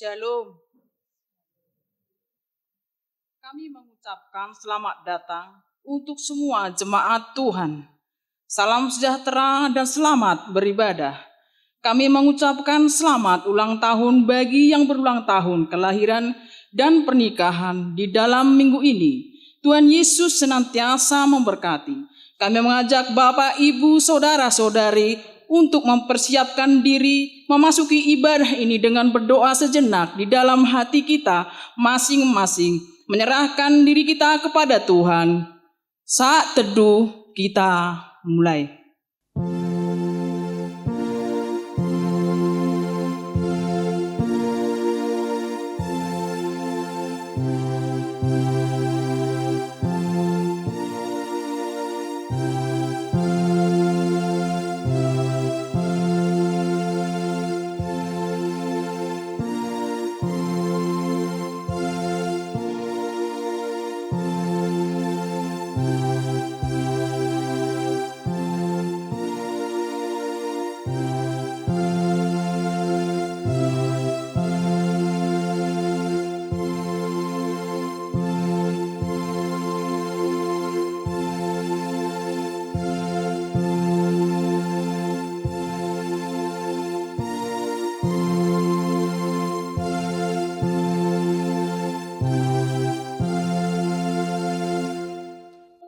Shalom. Kami mengucapkan selamat datang untuk semua jemaat Tuhan. Salam sejahtera dan selamat beribadah. Kami mengucapkan selamat ulang tahun bagi yang berulang tahun kelahiran dan pernikahan di dalam minggu ini. Tuhan Yesus senantiasa memberkati. Kami mengajak Bapak, Ibu, Saudara-saudari untuk mempersiapkan diri memasuki ibadah ini dengan berdoa sejenak di dalam hati kita masing-masing, menyerahkan diri kita kepada Tuhan. Saat teduh kita mulai.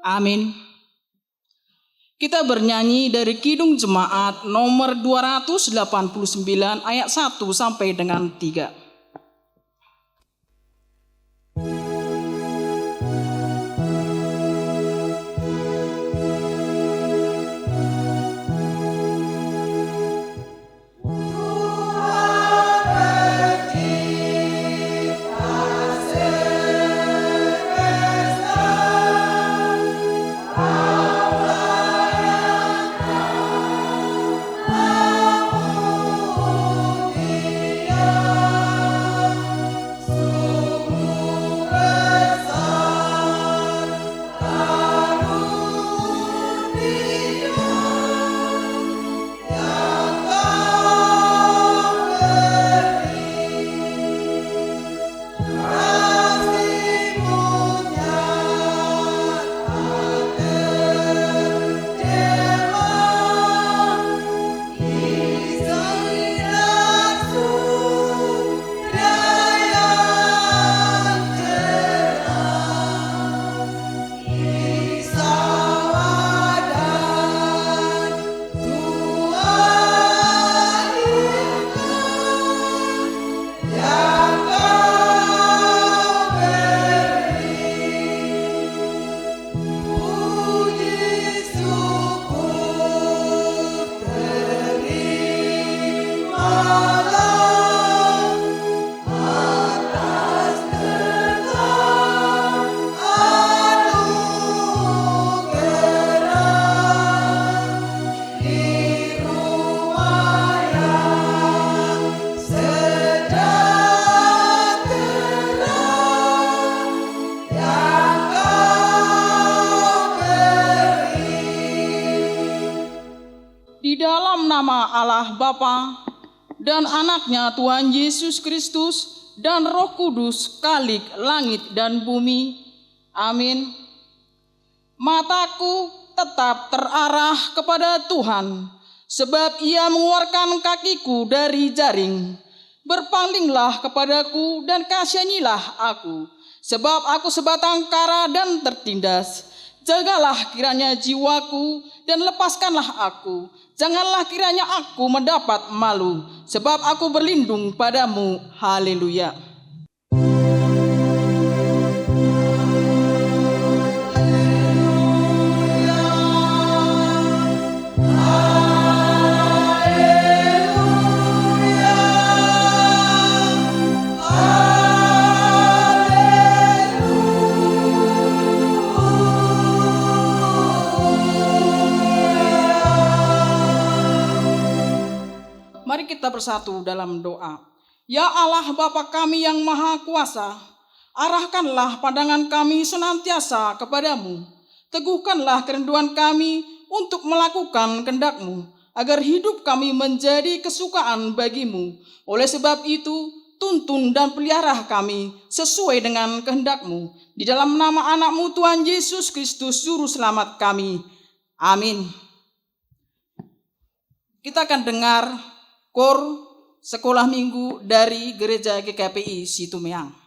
Amin. Kita bernyanyi dari Kidung Jemaat nomor 289 ayat 1 sampai dengan 3. Di dalam nama Allah Bapa dan anaknya Tuhan Yesus Kristus dan Roh Kudus, Khalik langit dan bumi. Amin. Mataku tetap terarah kepada Tuhan, sebab Ia mengeluarkan kakiku dari jaring. Berpalinglah kepadaku dan kasihanilah aku, sebab aku sebatang kara dan tertindas. Jagalah kiranya jiwaku dan lepaskanlah aku. Janganlah kiranya aku mendapat malu, sebab aku berlindung padamu. Haleluya. Mari kita bersatu dalam doa. Ya Allah Bapa kami yang Maha Kuasa, arahkanlah pandangan kami senantiasa kepadamu. Teguhkanlah kerinduan kami untuk melakukan kehendak-Mu, agar hidup kami menjadi kesukaan bagi-Mu. Oleh sebab itu, tuntun dan pelihara kami sesuai dengan kehendak-Mu. Di dalam nama anak-Mu Tuhan Yesus Kristus, Juru Selamat kami. Amin. Kita akan dengar kor sekolah minggu dari Gereja GKPI Situmeang.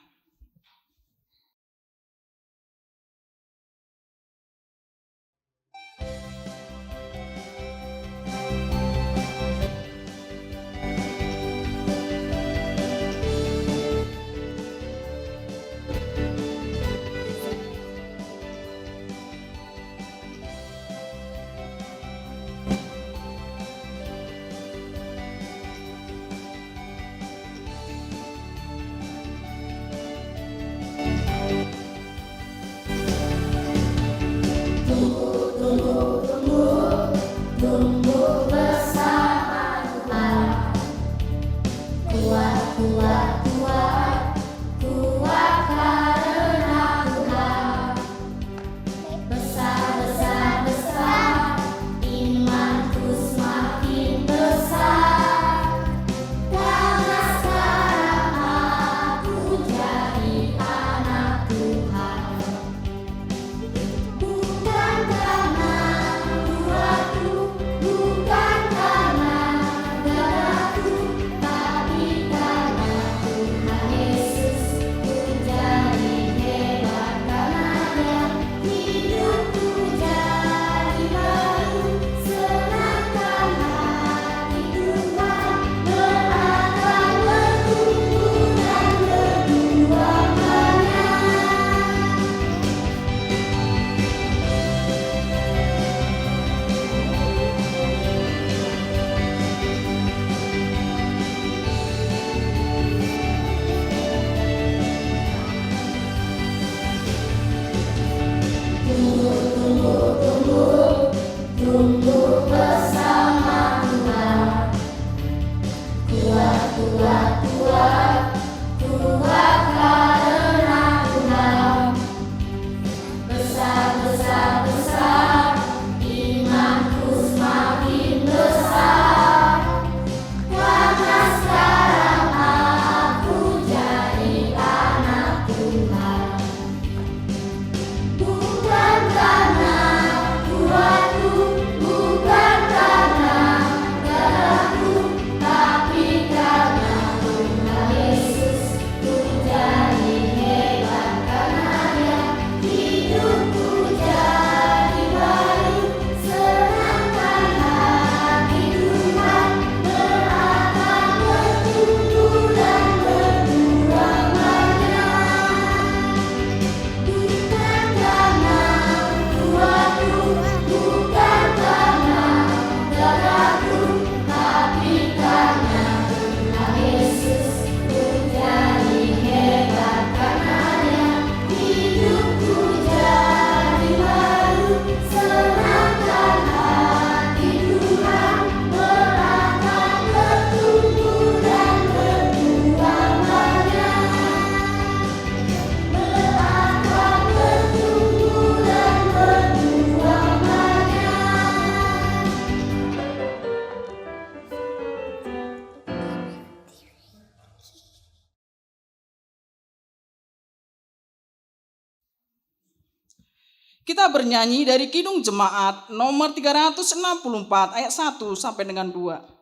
Kita bernyanyi dari Kidung Jemaat nomor 364 ayat 1 sampai dengan 2.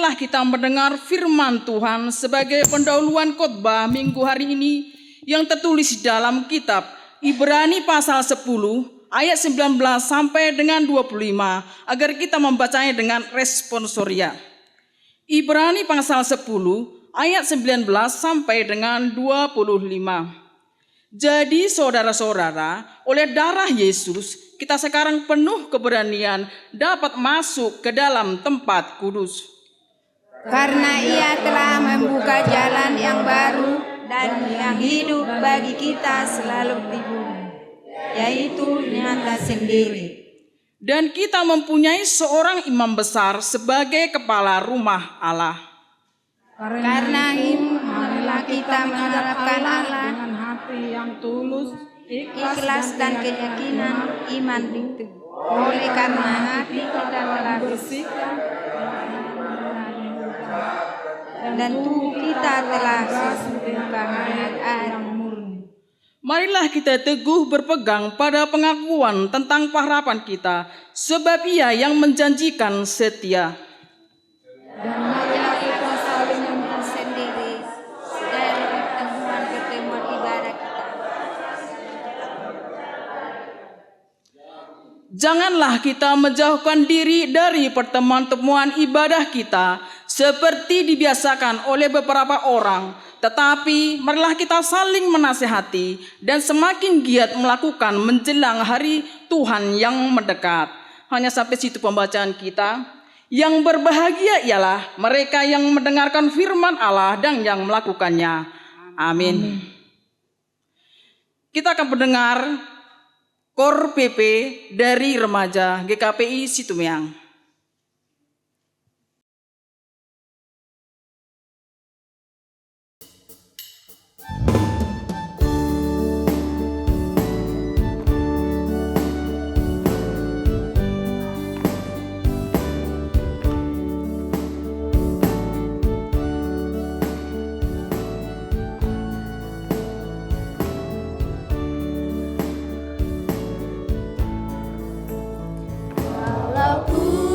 marilah kita mendengar firman Tuhan sebagai pendahuluan khotbah minggu hari ini yang tertulis dalam kitab Ibrani pasal 10 ayat 19 sampai dengan 25 agar kita membacanya dengan responsoria. Ibrani pasal 10 ayat 19 sampai dengan 25. Jadi saudara-saudara, oleh darah Yesus, kita sekarang penuh keberanian dapat masuk ke dalam tempat kudus. Karena Ia telah membuka jalan yang baru dan yang hidup bagi kita selalu di bumi, yaitu nyata sendiri. Dan kita mempunyai seorang imam besar sebagai kepala rumah Allah. Karena itu, marilah kita mengharapkan Allah dengan hati yang tulus, ikhlas dan keyakinan iman itu. Oleh karena hati kita telah bersihkan dan tubuh kita telah disucikan dengan air murni. Marilah kita teguh berpegang pada pengakuan tentang pengharapan kita, sebab Ia yang menjanjikan setia. Dan marilah kita saling menyembah sendiri dari pertemuan-pertemuan ibadah kita. Janganlah kita menjauhkan diri dari pertemuan-pertemuan ibadah kita seperti dibiasakan oleh beberapa orang, tetapi marilah kita saling menasihati dan semakin giat melakukan menjelang hari Tuhan yang mendekat. Hanya sampai situ pembacaan kita. Yang berbahagia ialah mereka yang mendengarkan firman Allah dan yang melakukannya. Amin. Kita akan mendengar Kor PP dari remaja GKPI Situmeang. Walaupun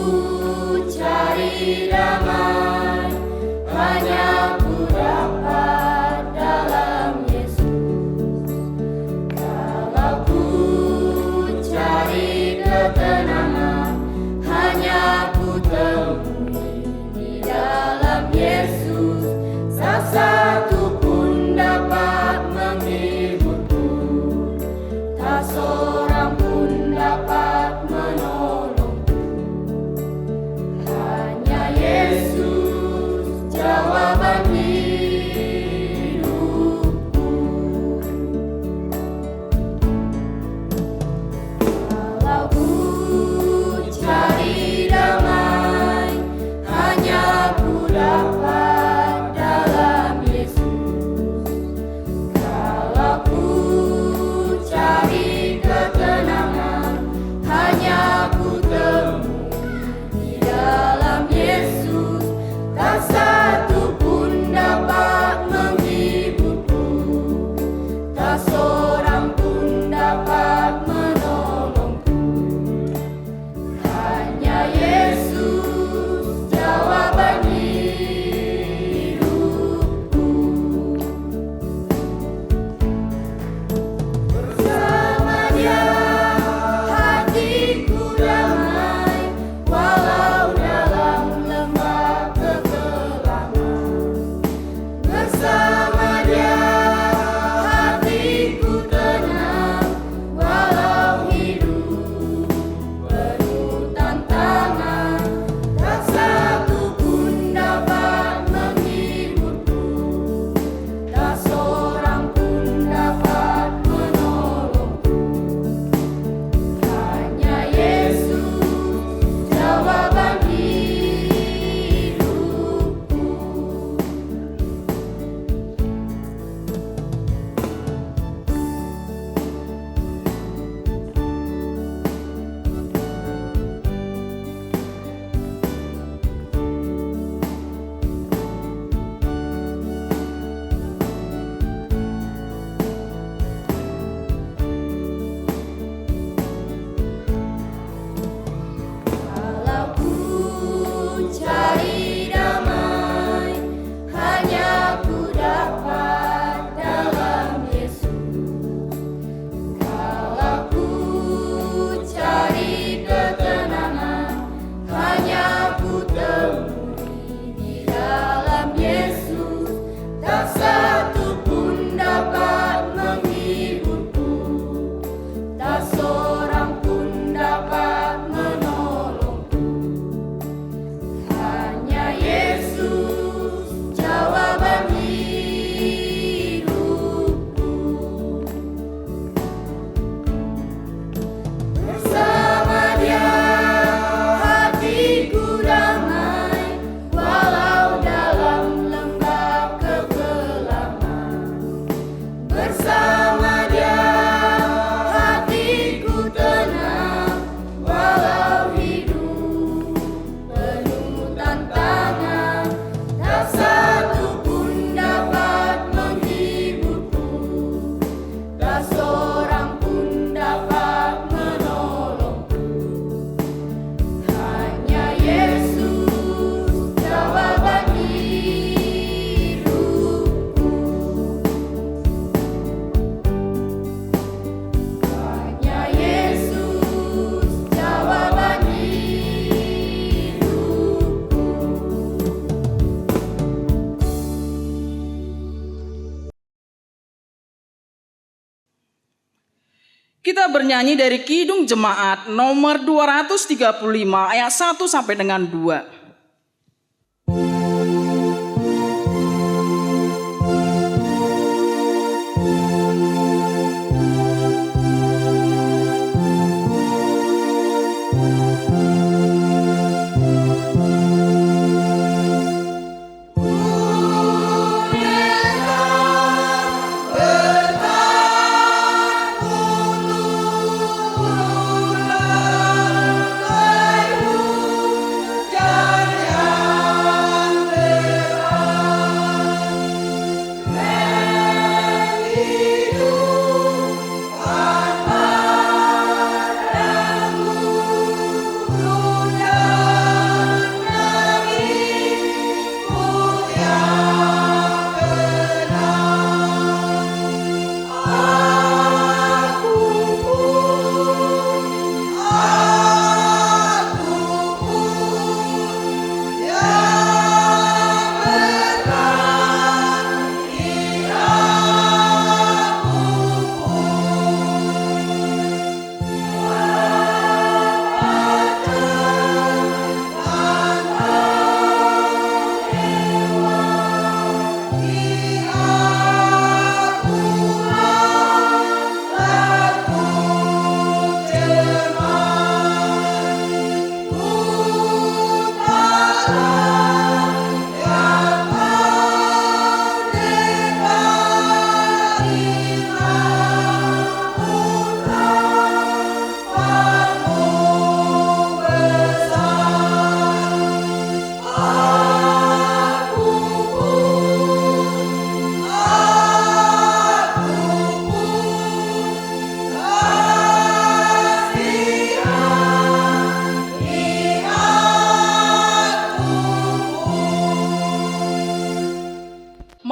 Kita bernyanyi dari Kidung Jemaat nomor 235 ayat 1 sampai dengan 2.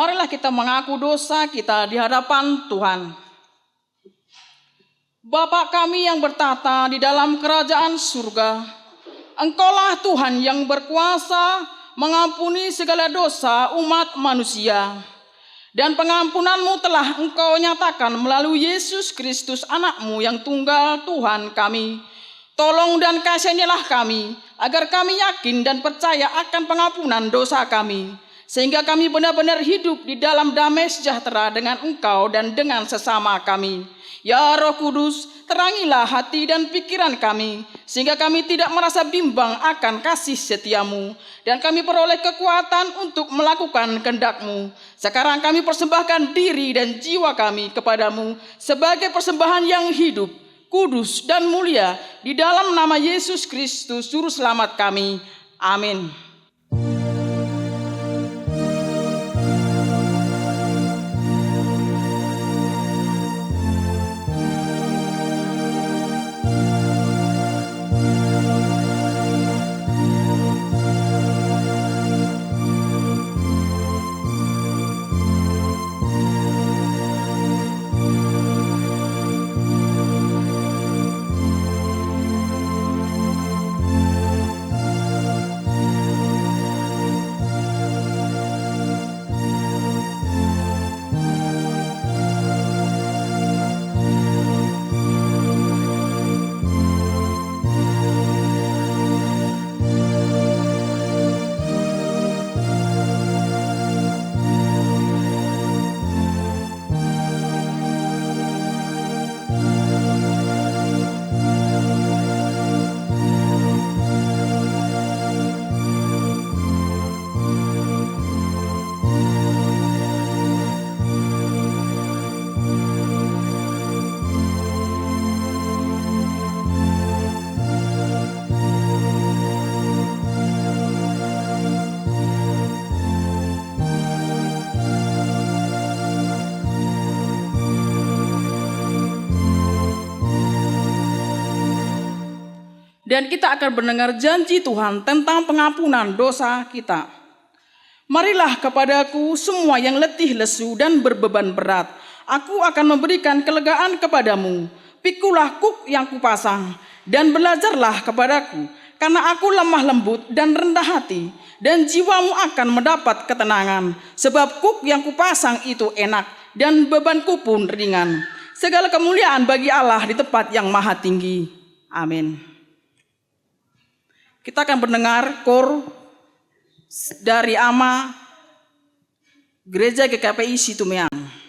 Marilah kita mengaku dosa kita di hadapan Tuhan. Bapa kami yang bertata di dalam kerajaan surga, Engkaulah Tuhan yang berkuasa mengampuni segala dosa umat manusia. Dan pengampunanmu telah Engkau nyatakan melalui Yesus Kristus anak-Mu yang tunggal Tuhan kami. Tolong dan kasihanilah kami, agar kami yakin dan percaya akan pengampunan dosa kami, sehingga kami benar-benar hidup di dalam damai sejahtera dengan Engkau dan dengan sesama kami. Ya Roh Kudus, terangilah hati dan pikiran kami, sehingga kami tidak merasa bimbang akan kasih setia-Mu, dan kami peroleh kekuatan untuk melakukan kehendak-Mu. Sekarang kami persembahkan diri dan jiwa kami kepadamu sebagai persembahan yang hidup, kudus dan mulia, di dalam nama Yesus Kristus Juru Selamat kami. Amin. Dan kita akan mendengar janji Tuhan tentang pengampunan dosa kita. Marilah kepadaku semua yang letih lesu dan berbeban berat, aku akan memberikan kelegaan kepadamu. Pikulah kuk yang kupasang dan belajarlah kepadaku, karena aku lemah lembut dan rendah hati, dan jiwamu akan mendapat ketenangan. Sebab kuk yang kupasang itu enak dan bebanku pun ringan. Segala kemuliaan bagi Allah di tempat yang maha tinggi. Amin. Kita akan mendengar kor dari AMA Gereja GKPI Situmeang.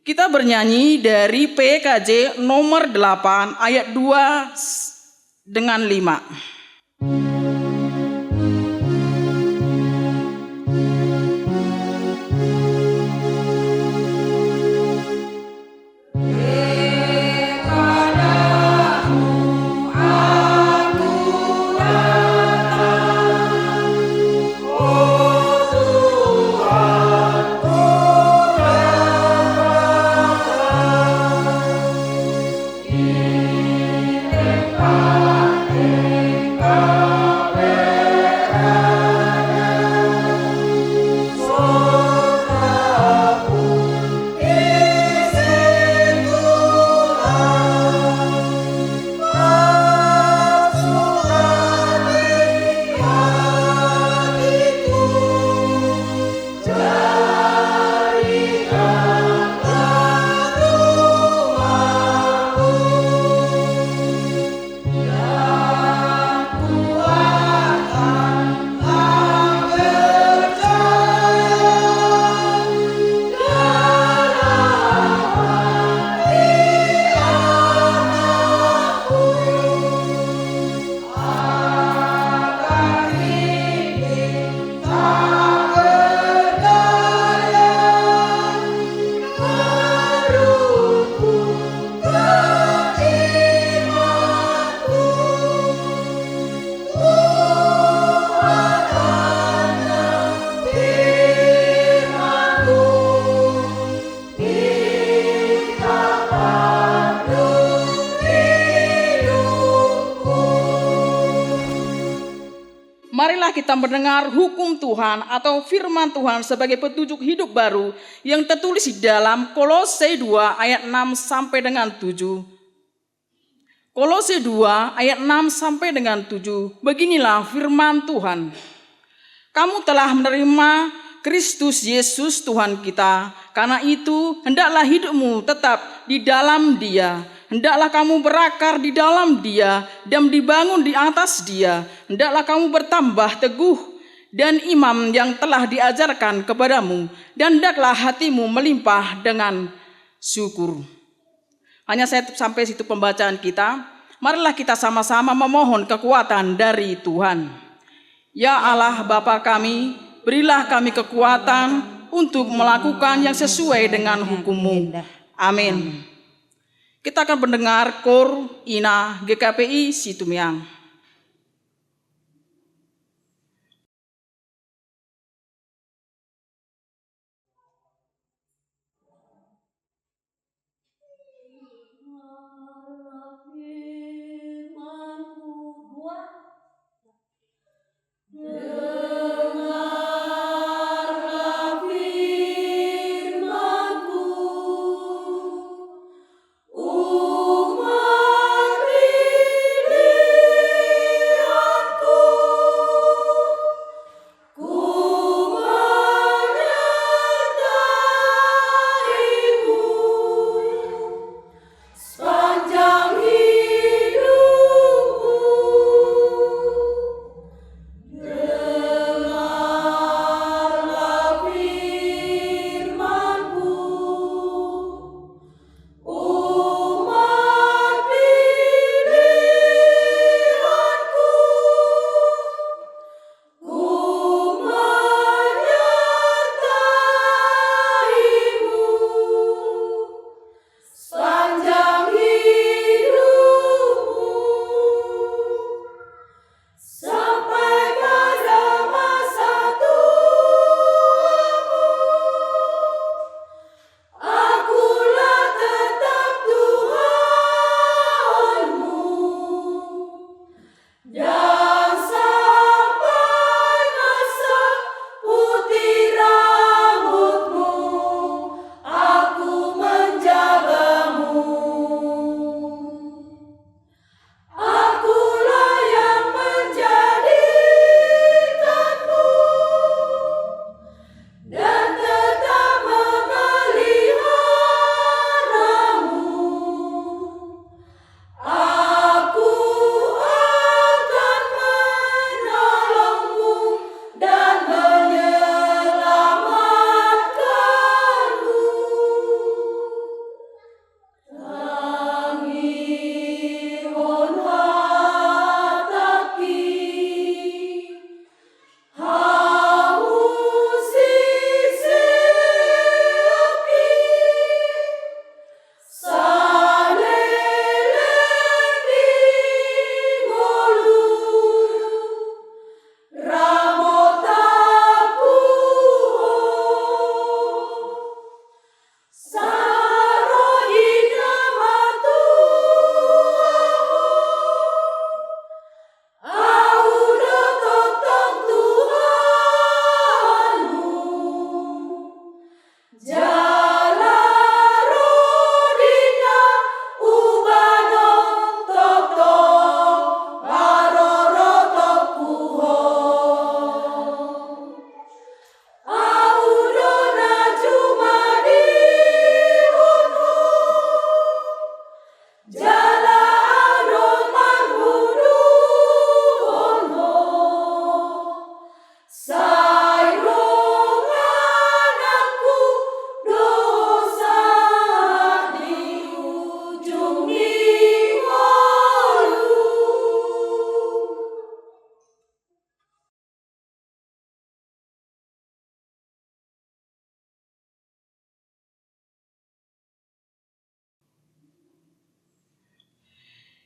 Kita bernyanyi dari PKJ nomor 8 ayat 2 dengan 5. marilah kita mendengar hukum Tuhan atau firman Tuhan sebagai petunjuk hidup baru yang tertulis di dalam Kolose 2 ayat 6 sampai dengan 7. Kolose 2 ayat 6 sampai dengan 7. Beginilah firman Tuhan. Kamu telah menerima Kristus Yesus Tuhan kita. Karena itu hendaklah hidupmu tetap di dalam Dia. Hendaklah kamu berakar di dalam Dia dan dibangun di atas Dia. Hendaklah kamu bertambah teguh dan imam yang telah diajarkan kepadamu. Dan hendaklah hatimu melimpah dengan syukur. Hanya saya sampai situ pembacaan kita. Marilah kita sama-sama memohon kekuatan dari Tuhan. Ya Allah Bapa kami, berilah kami kekuatan untuk melakukan yang sesuai dengan hukum-Mu. Amin. Kita akan mendengar KOR INA GKPI Situmiang.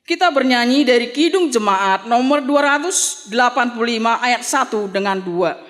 Kita bernyanyi dari Kidung Jemaat nomor 285 ayat 1 dengan 2.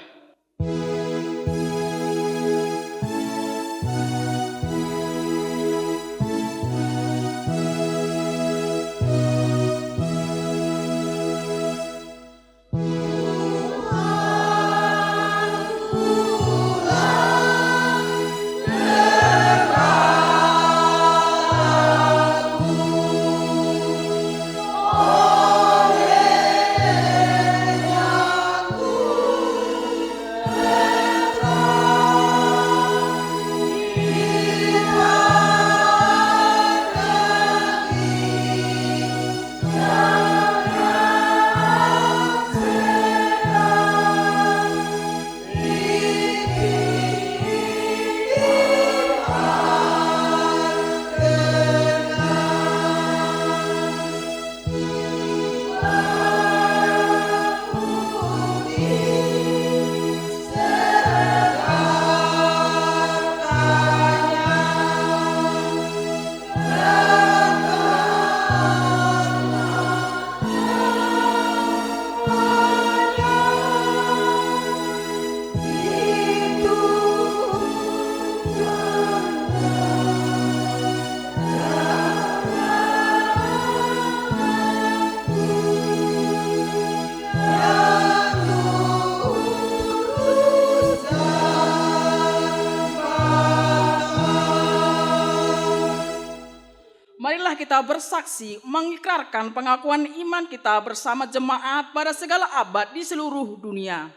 bersaksi mengikrarkan pengakuan iman kita bersama jemaat pada segala abad di seluruh dunia.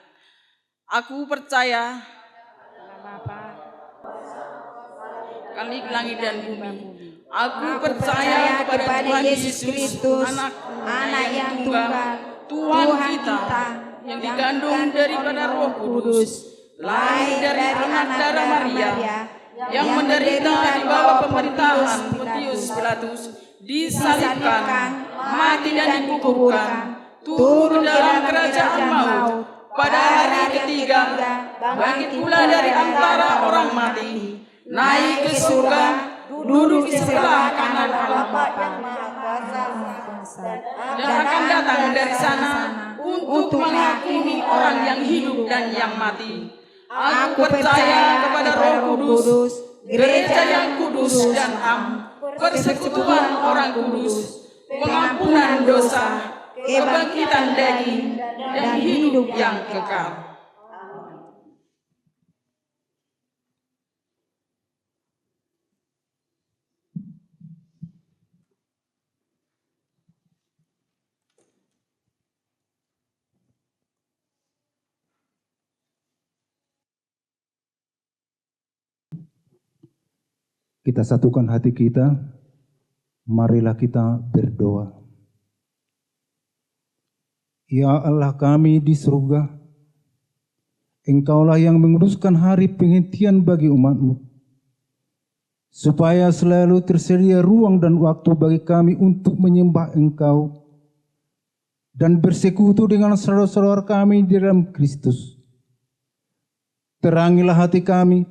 Aku percaya kali langit dan bumi. Aku percaya kepada Tuhan Yesus Kristus, Anak yang tunggal, Tuhan kita, yang dikandung daripada Roh Kudus, lahir dari anak darah Maria, yang menderita di bawah pemerintahan Pontius Pilatus, disalibkan, mati dan dikuburkan, turun dalam kerajaan maut, pada hari ketiga bangkit pula dari antara orang mati, naik ke surga, duduk di sebelah kanan Allah Bapa, dan akan datang dari sana untuk menghakimi orang yang hidup dan yang mati. Aku percaya kepada Roh Kudus, gereja yang kudus dan am, persekutuan orang kudus, pengampunan dosa, kebangkitan daging, dan hidup yang kekal. Kita satukan hati kita, marilah kita berdoa. Ya Allah kami di surga, Engkaulah yang menguruskan hari penghentian bagi umat-Mu, supaya selalu tersedia ruang dan waktu bagi kami untuk menyembah Engkau dan bersekutu dengan saudara-saudara kami di dalam Kristus. Terangilah hati kami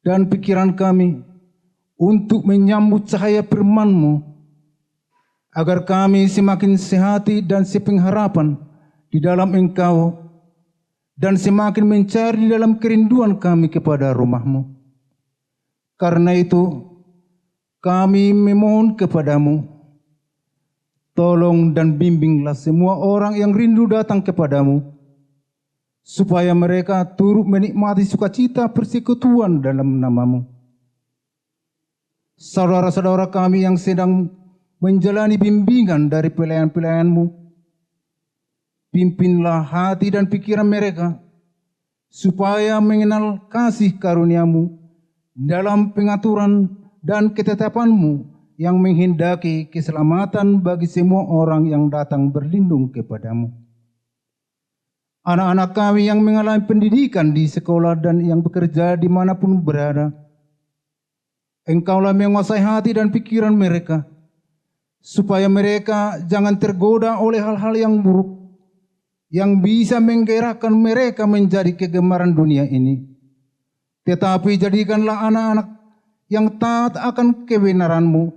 dan pikiran kami untuk menyambut cahaya firman-Mu, agar kami semakin sehati dan sepengharapan di dalam Engkau, dan semakin mencari di dalam kerinduan kami kepada rumah-Mu. Karena itu, kami memohon kepadamu, tolong dan bimbinglah semua orang yang rindu datang kepadamu, supaya mereka turut menikmati sukacita persekutuan dalam nama-Mu. Saudara-saudara kami yang sedang menjalani bimbingan dari pelayan-pelayan-Mu, pimpinlah hati dan pikiran mereka, supaya mengenal kasih karunia-Mu dalam pengaturan dan ketetapan-Mu yang menghendaki keselamatan bagi semua orang yang datang berlindung kepadamu. Anak-anak kami yang mengalami pendidikan di sekolah dan yang bekerja dimanapun berada, Engkaulah menguasai hati dan pikiran mereka, supaya mereka jangan tergoda oleh hal-hal yang buruk, yang bisa menggerakkan mereka menjadi kegemaran dunia ini. Tetapi jadikanlah anak-anak yang taat akan kebenaran-Mu,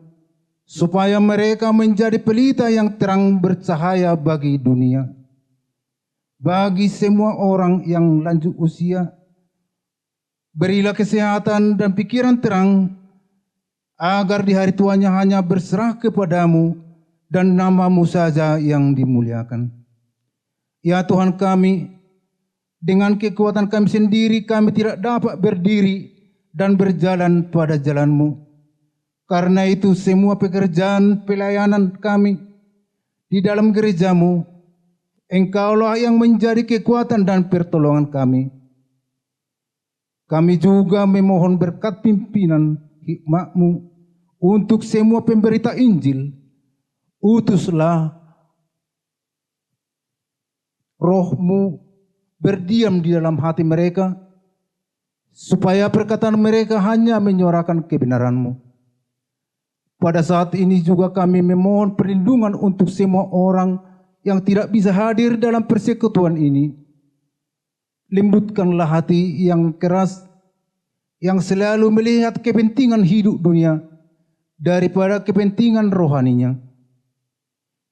supaya mereka menjadi pelita yang terang bercahaya bagi dunia. Bagi semua orang yang lanjut usia, berilah kesehatan dan pikiran terang, agar di hari tuanya hanya berserah kepadamu dan nama-Mu saja yang dimuliakan. Ya Tuhan kami, dengan kekuatan kami sendiri kami tidak dapat berdiri dan berjalan pada jalan-Mu. Karena itu semua pekerjaan pelayanan kami di dalam gereja-Mu, Engkaulah yang menjadi kekuatan dan pertolongan kami. Kami juga memohon berkat pimpinan hikmat-Mu untuk semua pemberita Injil. Utuslah Roh-Mu berdiam di dalam hati mereka, supaya perkataan mereka hanya menyuarakan kebenaran-Mu. Pada saat ini juga kami memohon perlindungan untuk semua orang yang tidak bisa hadir dalam persekutuan ini. Lembutkanlah hati yang keras, yang selalu melihat kepentingan hidup dunia daripada kepentingan rohaninya.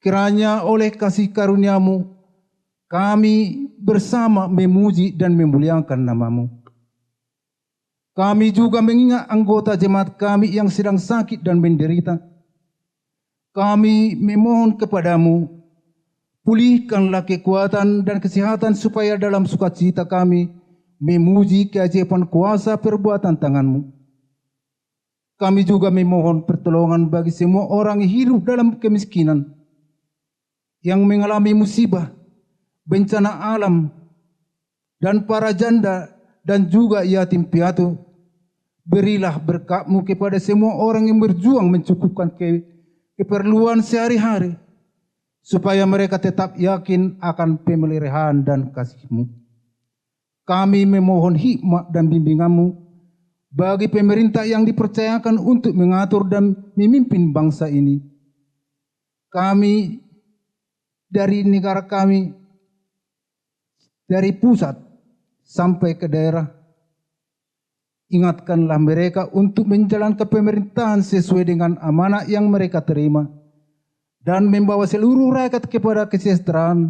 Kiranya oleh kasih karunia-Mu, kami bersama memuji dan memuliakan nama-Mu. Kami juga mengingat anggota jemaat kami yang sedang sakit dan menderita. Kami memohon kepadamu, pulihkanlah kekuatan dan kesehatan supaya dalam sukacita kami memuji keajaiban kuasa perbuatan tangan-Mu. Kami juga memohon pertolongan bagi semua orang yang hidup dalam kemiskinan, yang mengalami musibah, bencana alam, dan para janda dan juga yatim piatu. Berilah berkat-Mu kepada semua orang yang berjuang mencukupkan keperluan sehari-hari, supaya mereka tetap yakin akan pemeliharaan dan kasih-Mu. Kami memohon hikmat dan bimbingan-Mu bagi pemerintah yang dipercayakan untuk mengatur dan memimpin bangsa ini. Kami dari negara kami, dari pusat sampai ke daerah, ingatkanlah mereka untuk menjalankan pemerintahan sesuai dengan amanah yang mereka terima dan membawa seluruh rakyat kepada kesejahteraan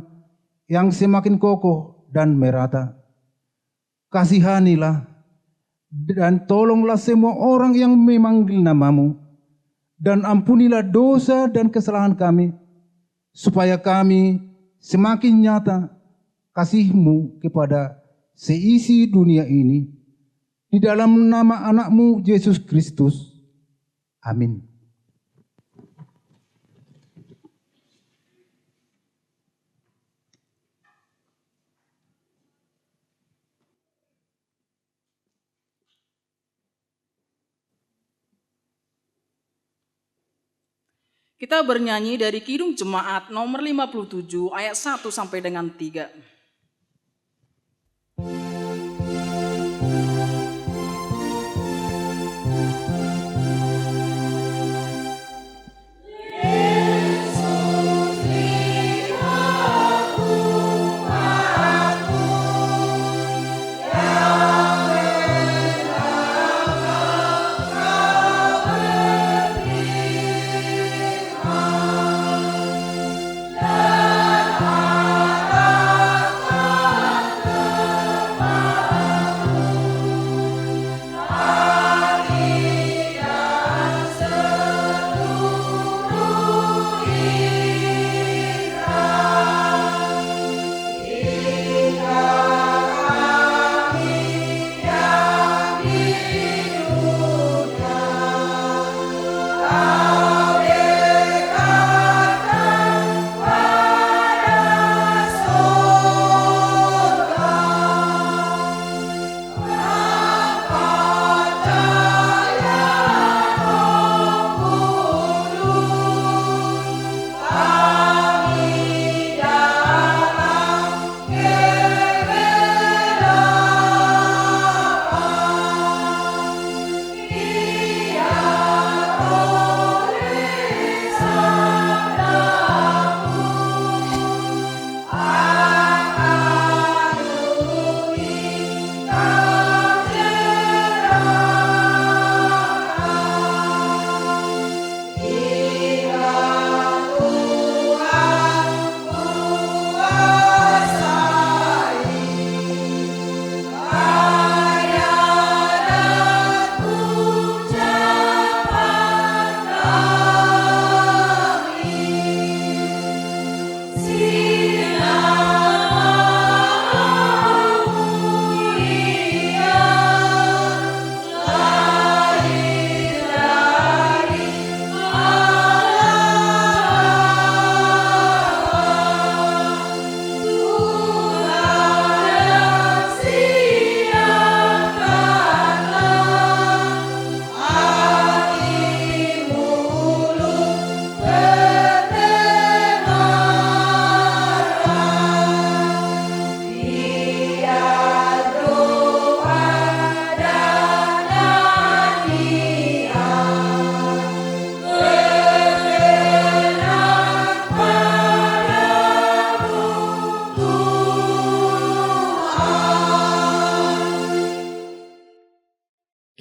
yang semakin kokoh dan merata. Kasihanilah dan tolonglah semua orang yang memanggil nama-Mu, dan ampunilah dosa dan kesalahan kami, supaya kami semakin nyata kasih-Mu kepada seisi dunia ini. Di dalam nama anak-Mu Yesus Kristus. Amin. Kita bernyanyi dari Kidung Jemaat nomor 57 ayat 1 sampai dengan 3.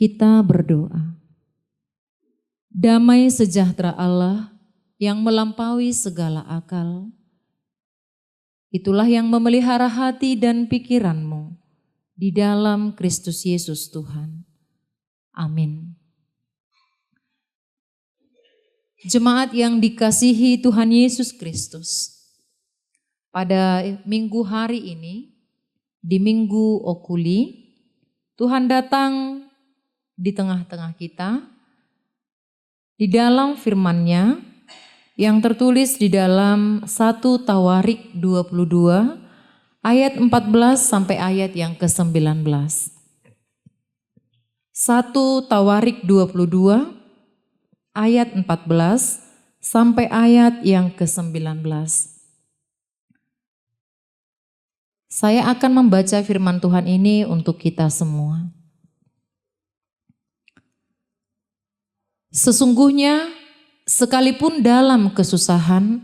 Kita berdoa. Damai sejahtera Allah yang melampaui segala akal, itulah yang memelihara hati dan pikiranmu di dalam Kristus Yesus Tuhan. Amin. Jemaat yang dikasihi Tuhan Yesus Kristus, pada minggu hari ini, di Minggu Okuli, Tuhan datang di tengah-tengah kita di dalam firman-Nya yang tertulis di dalam 1 Tawarik 22 ayat 14 sampai ayat yang ke-19. 1 Tawarik 22 ayat 14 sampai ayat yang ke-19. Saya akan membaca firman Tuhan ini untuk kita semua. Sesungguhnya sekalipun dalam kesusahan,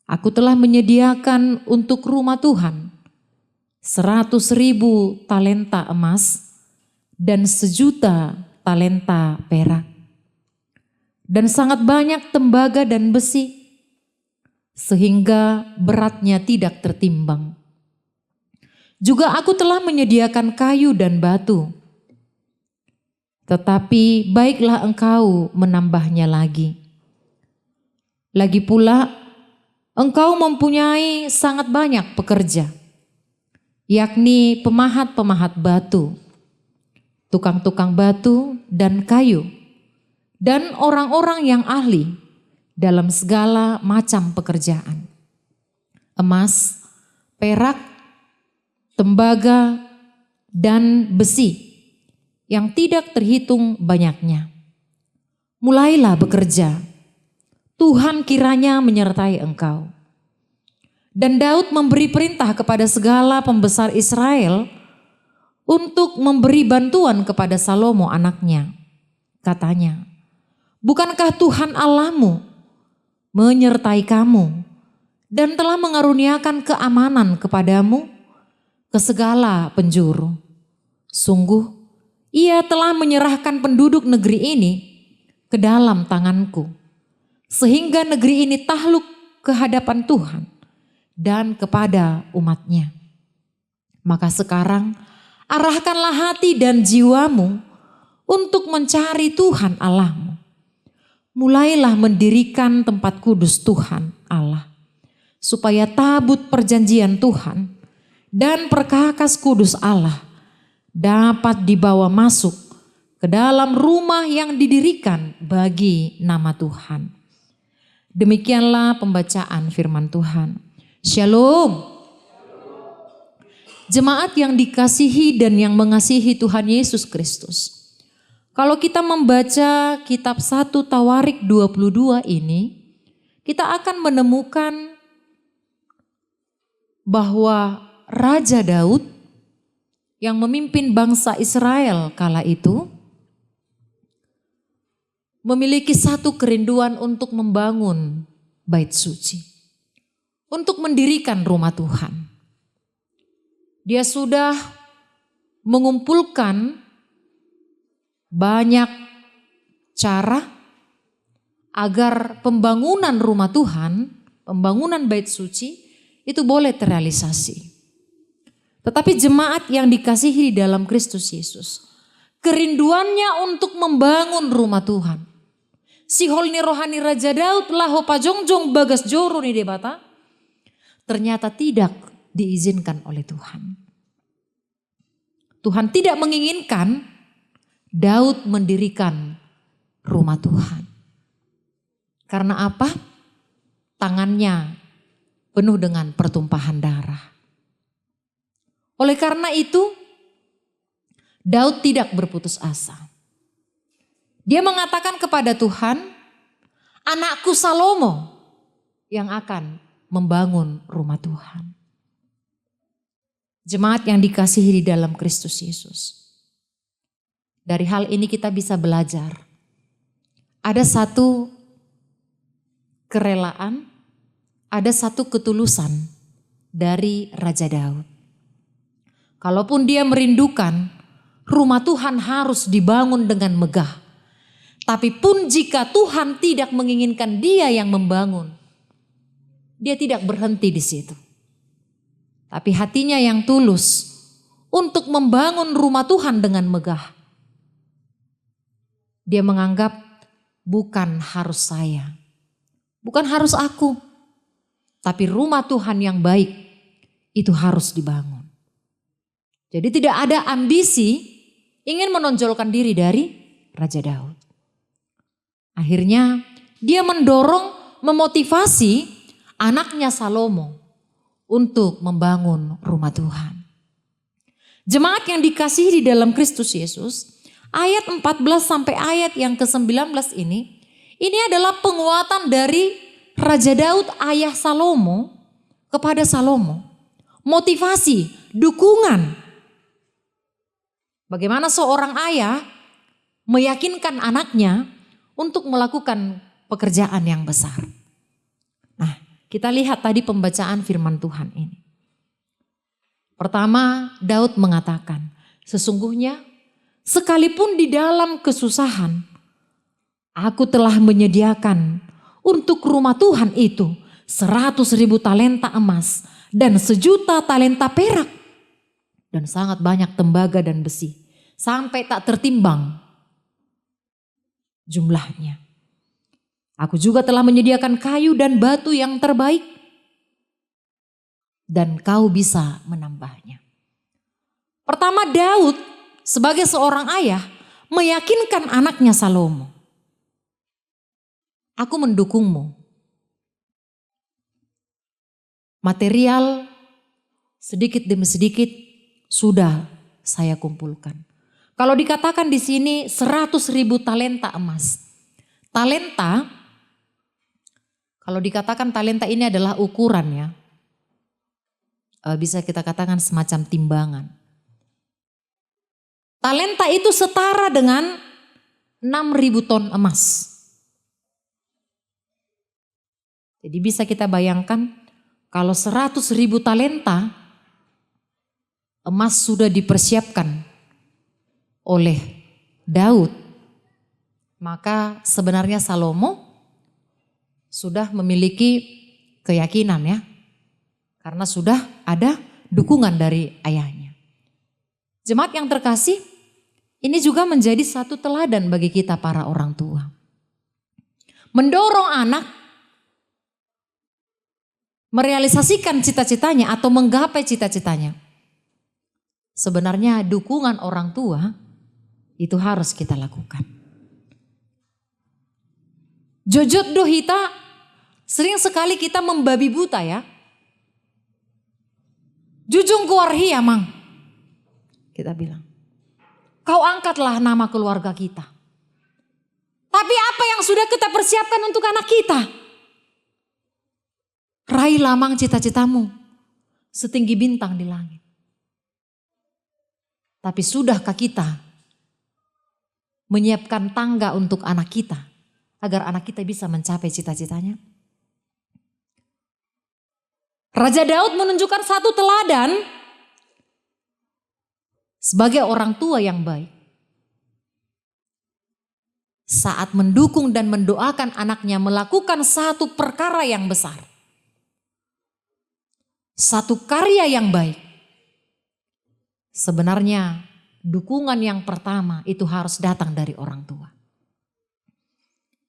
aku telah menyediakan untuk rumah Tuhan 100.000 talenta emas dan 1.000.000 talenta perak. Dan sangat banyak tembaga dan besi, sehingga beratnya tidak tertimbang. Juga aku telah menyediakan kayu dan batu, tetapi baiklah engkau menambahnya lagi. Lagi pula, engkau mempunyai sangat banyak pekerja, yakni pemahat-pemahat batu, tukang-tukang batu dan kayu, dan orang-orang yang ahli dalam segala macam pekerjaan. Emas, perak, tembaga, dan besi yang tidak terhitung banyaknya. Mulailah bekerja, Tuhan kiranya menyertai engkau. Dan Daud memberi perintah kepada segala pembesar Israel untuk memberi bantuan kepada Salomo anaknya. Katanya, bukankah Tuhan Allahmu menyertai kamu dan telah mengaruniakan keamanan kepadamu ke segala penjuru? Sungguh, Ia telah menyerahkan penduduk negeri ini ke dalam tanganku, sehingga negeri ini takluk ke hadapan Tuhan dan kepada umat-Nya. Maka sekarang arahkanlah hati dan jiwamu untuk mencari Tuhan Allahmu. Mulailah mendirikan tempat kudus Tuhan Allah, supaya tabut perjanjian Tuhan dan perkakas kudus Allah dapat dibawa masuk ke dalam rumah yang didirikan bagi nama Tuhan. Demikianlah pembacaan firman Tuhan. Shalom. Jemaat yang dikasihi dan yang mengasihi Tuhan Yesus Kristus. Kalau kita membaca kitab 1 Tawarik 22 ini, kita akan menemukan bahwa Raja Daud yang memimpin bangsa Israel kala itu memiliki satu kerinduan untuk membangun bait suci, untuk mendirikan rumah Tuhan. Dia sudah mengumpulkan banyak cara agar pembangunan rumah Tuhan, pembangunan bait suci itu boleh terrealisasi. Tetapi jemaat yang dikasihi di dalam Kristus Yesus, kerinduannya untuk membangun rumah Tuhan. Si holni rohani Raja Daud laho pajongjong bagas joro ni debata, ternyata tidak diizinkan oleh Tuhan. Tuhan tidak menginginkan Daud mendirikan rumah Tuhan. Karena apa? Tangannya penuh dengan pertumpahan darah. Oleh karena itu, Daud tidak berputus asa. Dia mengatakan kepada Tuhan, anakku Salomo yang akan membangun rumah Tuhan. Jemaat yang dikasihi di dalam Kristus Yesus. Dari hal ini kita bisa belajar. Ada satu kerelaan, ada satu ketulusan dari Raja Daud. Kalaupun dia merindukan rumah Tuhan harus dibangun dengan megah. Tapi pun jika Tuhan tidak menginginkan dia yang membangun, dia tidak berhenti di situ. Tapi hatinya yang tulus untuk membangun rumah Tuhan dengan megah. Dia menganggap bukan harus saya, bukan harus aku, tapi rumah Tuhan yang baik itu harus dibangun. Jadi tidak ada ambisi ingin menonjolkan diri dari Raja Daud. Akhirnya dia mendorong, memotivasi anaknya Salomo untuk membangun rumah Tuhan. Jemaat yang dikasihi di dalam Kristus Yesus, ayat 14 sampai ayat yang ke-19 ini adalah penguatan dari Raja Daud ayah Salomo kepada Salomo. Motivasi, dukungan. Bagaimana seorang ayah meyakinkan anaknya untuk melakukan pekerjaan yang besar. Nah, kita lihat tadi pembacaan firman Tuhan ini. Pertama, Daud mengatakan, sesungguhnya sekalipun di dalam kesusahan, aku telah menyediakan untuk rumah Tuhan itu 100.000 talenta emas dan 1.000.000 talenta perak dan sangat banyak tembaga dan besi sampai tak tertimbang jumlahnya. Aku juga telah menyediakan kayu dan batu yang terbaik dan kau bisa menambahnya. Pertama, Daud sebagai seorang ayah meyakinkan anaknya Salomo. Aku mendukungmu. Material sedikit demi sedikit sudah saya kumpulkan. Kalau dikatakan di sini 100.000 talenta emas. Talenta, kalau dikatakan talenta ini adalah ukuran ya. Bisa kita katakan semacam timbangan. Talenta itu setara dengan 6.000 ton emas. Jadi bisa kita bayangkan kalau 100.000 talenta emas sudah dipersiapkan oleh Daud, maka sebenarnya Salomo sudah memiliki keyakinan ya. Karena sudah ada dukungan dari ayahnya. Jemaat yang terkasih, ini juga menjadi satu teladan bagi kita para orang tua. Mendorong anak merealisasikan cita-citanya atau menggapai cita-citanya. Sebenarnya dukungan orang tua itu harus kita lakukan. Jojot dohita sering sekali kita membabi buta ya. Jujung kuarhi amang. Kita bilang. Kau angkatlah nama keluarga kita. Tapi apa yang sudah kita persiapkan untuk anak kita? Raih lamang cita-citamu setinggi bintang di langit. Tapi sudahkah kita menyiapkan tangga untuk anak kita agar anak kita bisa mencapai cita-citanya? Raja Daud menunjukkan satu teladan sebagai orang tua yang baik. Saat mendukung dan mendoakan anaknya melakukan satu perkara yang besar. Satu karya yang baik. Sebenarnya dukungan yang pertama itu harus datang dari orang tua.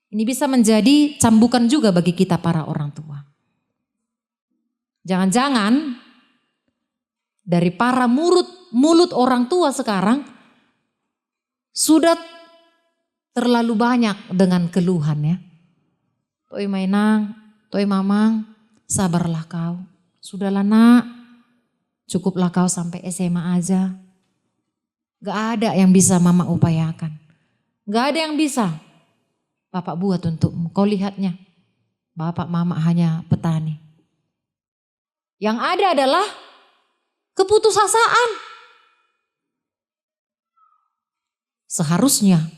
Ini bisa menjadi cambukan juga bagi kita para orang tua. Jangan-jangan dari para mulut orang tua sekarang sudah terlalu banyak dengan keluhan ya. Toi mainang, toi mamang, sabarlah kau. Sudahlah nak, cukuplah kau sampai SMA aja. Gak ada yang bisa mama upayakan. Gak ada yang bisa bapak buat untukmu. Kau lihatnya, bapak mama hanya petani. Yang ada adalah keputusasaan. Seharusnya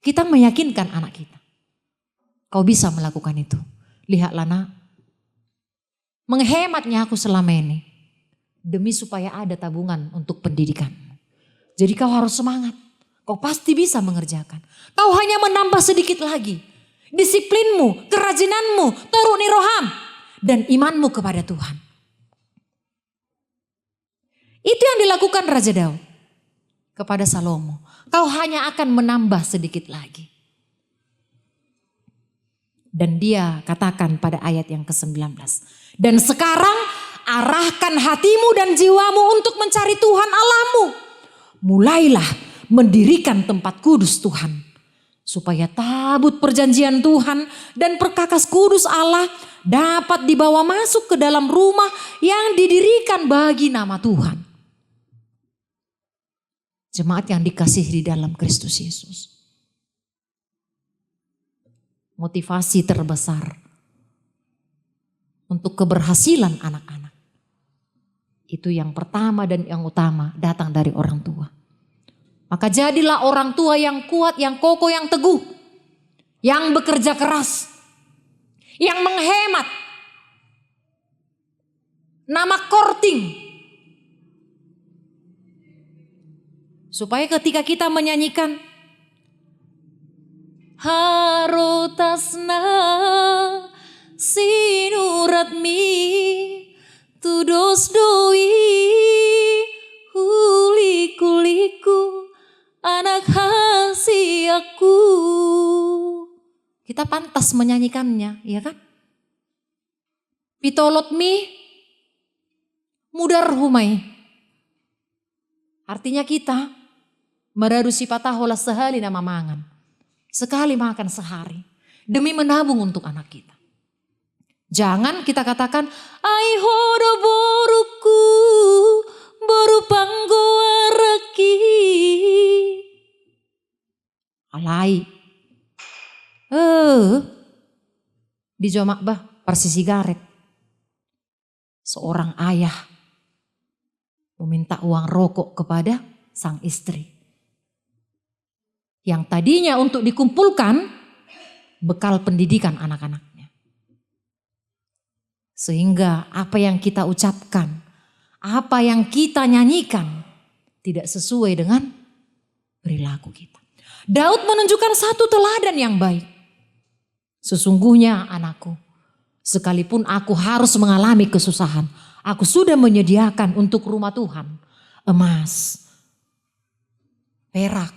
kita meyakinkan anak kita. Kau bisa melakukan itu. Lihatlah nak, menghematnya aku selama ini. Demi supaya ada tabungan untuk pendidikan. Jadi kau harus semangat. Kau pasti bisa mengerjakan. Kau hanya menambah sedikit lagi. Disiplinmu, kerajinanmu, turuni roham. Dan imanmu kepada Tuhan. Itu yang dilakukan Raja Daud kepada Salomo. Kau hanya akan menambah sedikit lagi. Dan dia katakan pada ayat yang ke-19. Dan sekarang arahkan hatimu dan jiwamu untuk mencari Tuhan Allahmu. Mulailah mendirikan tempat kudus Tuhan. supaya tabut perjanjian Tuhan dan perkakas kudus Allah dapat dibawa masuk ke dalam rumah yang didirikan bagi nama Tuhan. Jemaat yang dikasihi di dalam Kristus Yesus. Motivasi terbesar untuk keberhasilan anak-anak. Itu yang pertama dan yang utama datang dari orang tua. Maka jadilah orang tua yang kuat, yang kokoh, yang teguh. Yang bekerja keras. Yang menghemat. Nama korting. Supaya ketika kita menyanyikan Harotasna sinuratmi tudos doi huli-kuliku anak hasiaku. Kita pantas menyanyikannya, ya kan? Pitolotmi mudar humai. Artinya kita meradusi patahola sehali nama mangan. Sekali makan sehari. Demi menabung untuk anak kita. Jangan kita katakan, ai hodo boruku, boru panggoaraki. Alai. Di Jomak bah, Persisi Garet. Seorang ayah meminta uang rokok kepada sang istri. Yang tadinya untuk dikumpulkan bekal pendidikan anak-anaknya. Sehingga apa yang kita ucapkan, apa yang kita nyanyikan tidak sesuai dengan perilaku kita. Daud menunjukkan satu teladan yang baik. Sesungguhnya anakku, sekalipun aku harus mengalami kesusahan, aku sudah menyediakan untuk rumah Tuhan emas, perak,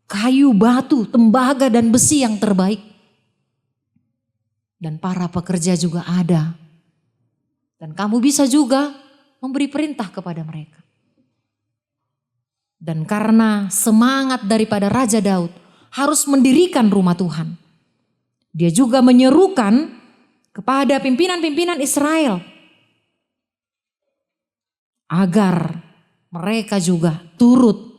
kayu, batu, tembaga dan besi yang terbaik. Dan para pekerja juga ada. Dan kamu bisa juga memberi perintah kepada mereka. Dan karena semangat daripada Raja Daud harus mendirikan rumah Tuhan, dia juga menyerukan kepada pimpinan-pimpinan Israel agar mereka juga turut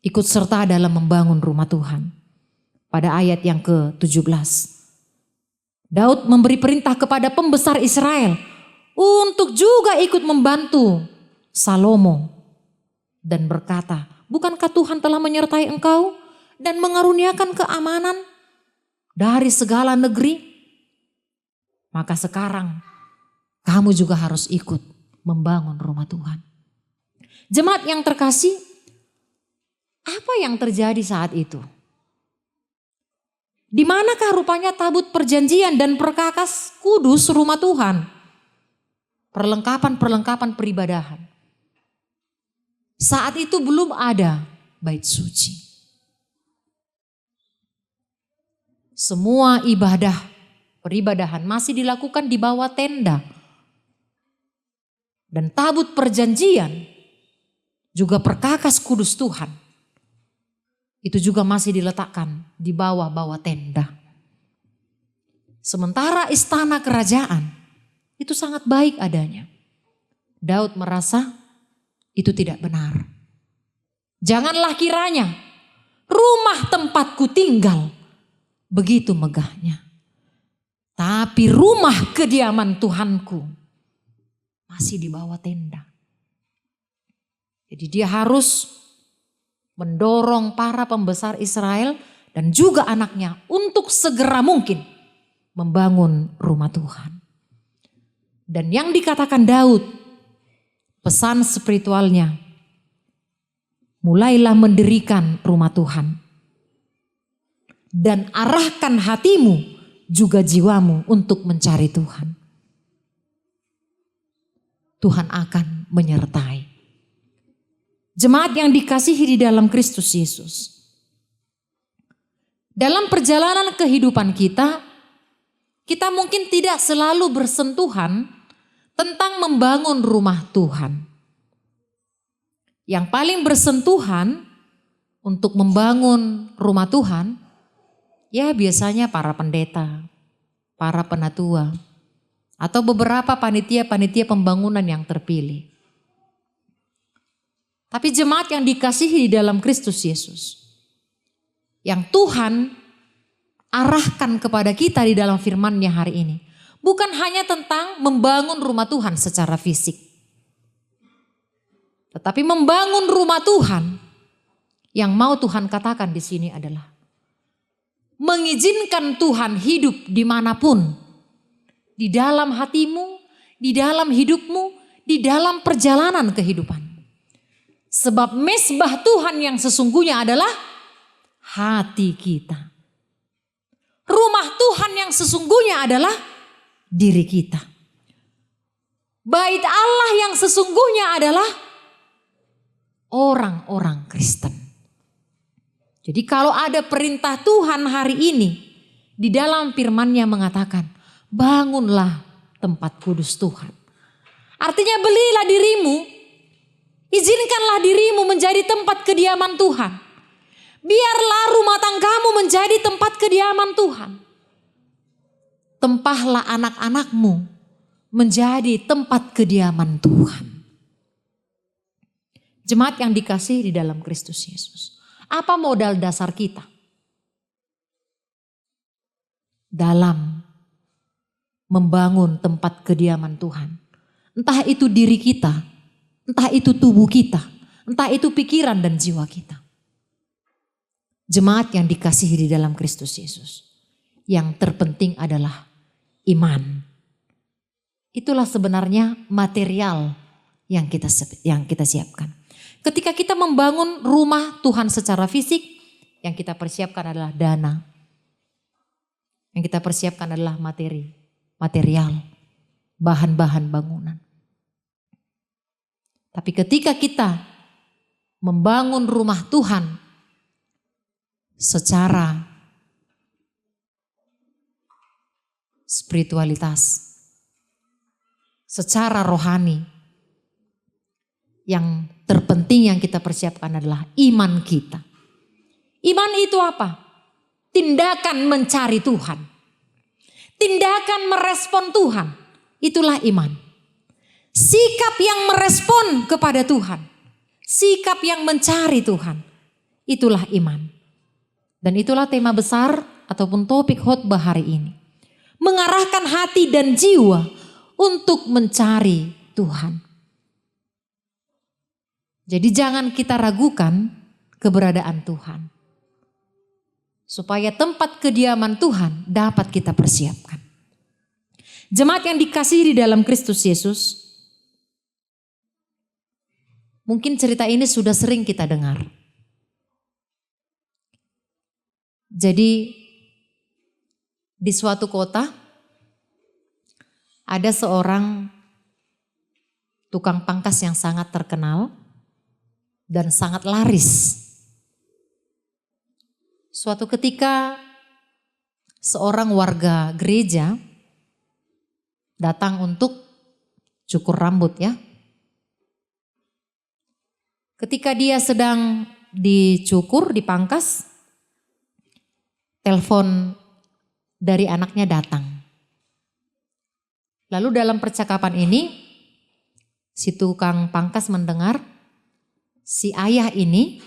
ikut serta dalam membangun rumah Tuhan. Pada ayat yang ke-17. Daud memberi perintah kepada pembesar Israel untuk juga ikut membantu Salomo. Dan berkata, bukankah Tuhan telah menyertai engkau dan mengaruniakan keamanan dari segala negeri? Maka sekarang kamu juga harus ikut membangun rumah Tuhan. Jemaat yang terkasih, apa yang terjadi saat itu? Di manakah rupanya tabut perjanjian dan perkakas kudus rumah Tuhan? Perlengkapan-perlengkapan peribadahan. Saat itu belum ada bait suci. Semua ibadah, peribadahan masih dilakukan di bawah tenda. Dan tabut perjanjian, juga perkakas kudus Tuhan, itu juga masih diletakkan di bawah-bawah tenda. Sementara istana kerajaan itu sangat baik adanya. Daud merasa itu tidak benar. Janganlah kiranya rumah tempatku tinggal begitu megahnya. Tapi rumah kediaman Tuhanku masih di bawah tenda. Jadi dia harus mendorong para pembesar Israel dan juga anaknya untuk segera mungkin membangun rumah Tuhan. Dan yang dikatakan Daud, pesan spiritualnya, mulailah mendirikan rumah Tuhan. Dan arahkan hatimu juga jiwamu untuk mencari Tuhan. Tuhan akan menyertai. Jemaat yang dikasihi di dalam Kristus Yesus. Dalam perjalanan kehidupan kita mungkin tidak selalu bersentuhan tentang membangun rumah Tuhan. Yang paling bersentuhan untuk membangun rumah Tuhan, ya biasanya para pendeta, para penatua, atau beberapa panitia-panitia pembangunan yang terpilih. Tapi jemaat yang dikasihi di dalam Kristus Yesus, yang Tuhan arahkan kepada kita di dalam firman-Nya hari ini, bukan hanya tentang membangun rumah Tuhan secara fisik, tetapi membangun rumah Tuhan yang mau Tuhan katakan di sini adalah mengizinkan Tuhan hidup dimanapun, di dalam hatimu, di dalam hidupmu, di dalam perjalanan kehidupan. Sebab mesbah Tuhan yang sesungguhnya adalah hati kita. Rumah Tuhan yang sesungguhnya adalah diri kita. Bait Allah yang sesungguhnya adalah orang-orang Kristen. Jadi kalau ada perintah Tuhan hari ini, di dalam firman-Nya mengatakan, bangunlah tempat kudus Tuhan. Artinya belilah dirimu, izinkanlah dirimu menjadi tempat kediaman Tuhan. Biarlah rumah tanggamu menjadi tempat kediaman Tuhan. Tempahlah anak-anakmu menjadi tempat kediaman Tuhan. Jemaat yang dikasihi di dalam Kristus Yesus. Apa modal dasar kita dalam membangun tempat kediaman Tuhan? Entah itu diri kita, entah itu tubuh kita, entah itu pikiran dan jiwa kita. Jemaat yang dikasihi di dalam Kristus Yesus. Yang terpenting adalah iman. Itulah sebenarnya material yang kita siapkan. Ketika kita membangun rumah Tuhan secara fisik, yang kita persiapkan adalah dana. Yang kita persiapkan adalah material, bahan-bahan bangunan. Tapi ketika kita membangun rumah Tuhan secara spiritualitas, secara rohani, yang terpenting yang kita persiapkan adalah iman kita. Iman itu apa? Tindakan mencari Tuhan. Tindakan merespon Tuhan. Itulah iman. Sikap yang merespon kepada Tuhan. Sikap yang mencari Tuhan. Itulah iman. Dan itulah tema besar ataupun topik khotbah hari ini. Mengarahkan hati dan jiwa untuk mencari Tuhan. Jadi jangan kita ragukan keberadaan Tuhan. Supaya tempat kediaman Tuhan dapat kita persiapkan. Jemaat yang dikasihi di dalam Kristus Yesus. Mungkin cerita ini sudah sering kita dengar. Jadi di suatu kota ada seorang tukang pangkas yang sangat terkenal dan sangat laris. Suatu ketika seorang warga gereja datang untuk cukur rambut ya. Ketika dia sedang dicukur, dipangkas, telepon dari anaknya datang. Lalu dalam percakapan ini si tukang pangkas mendengar si ayah ini,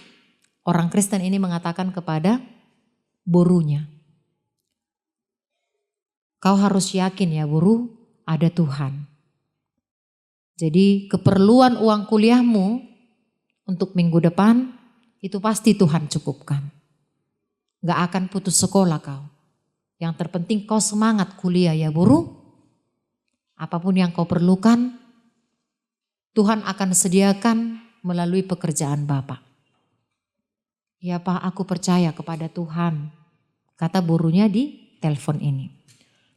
orang Kristen ini mengatakan kepada burunya, kau harus yakin ya buru, ada Tuhan. Jadi keperluan uang kuliahmu untuk minggu depan itu pasti Tuhan cukupkan. Gak akan putus sekolah kau. Yang terpenting kau semangat kuliah ya buru. Apapun yang kau perlukan, Tuhan akan sediakan melalui pekerjaan Bapak. Ya Pak, aku percaya kepada Tuhan, kata burunya di telepon ini.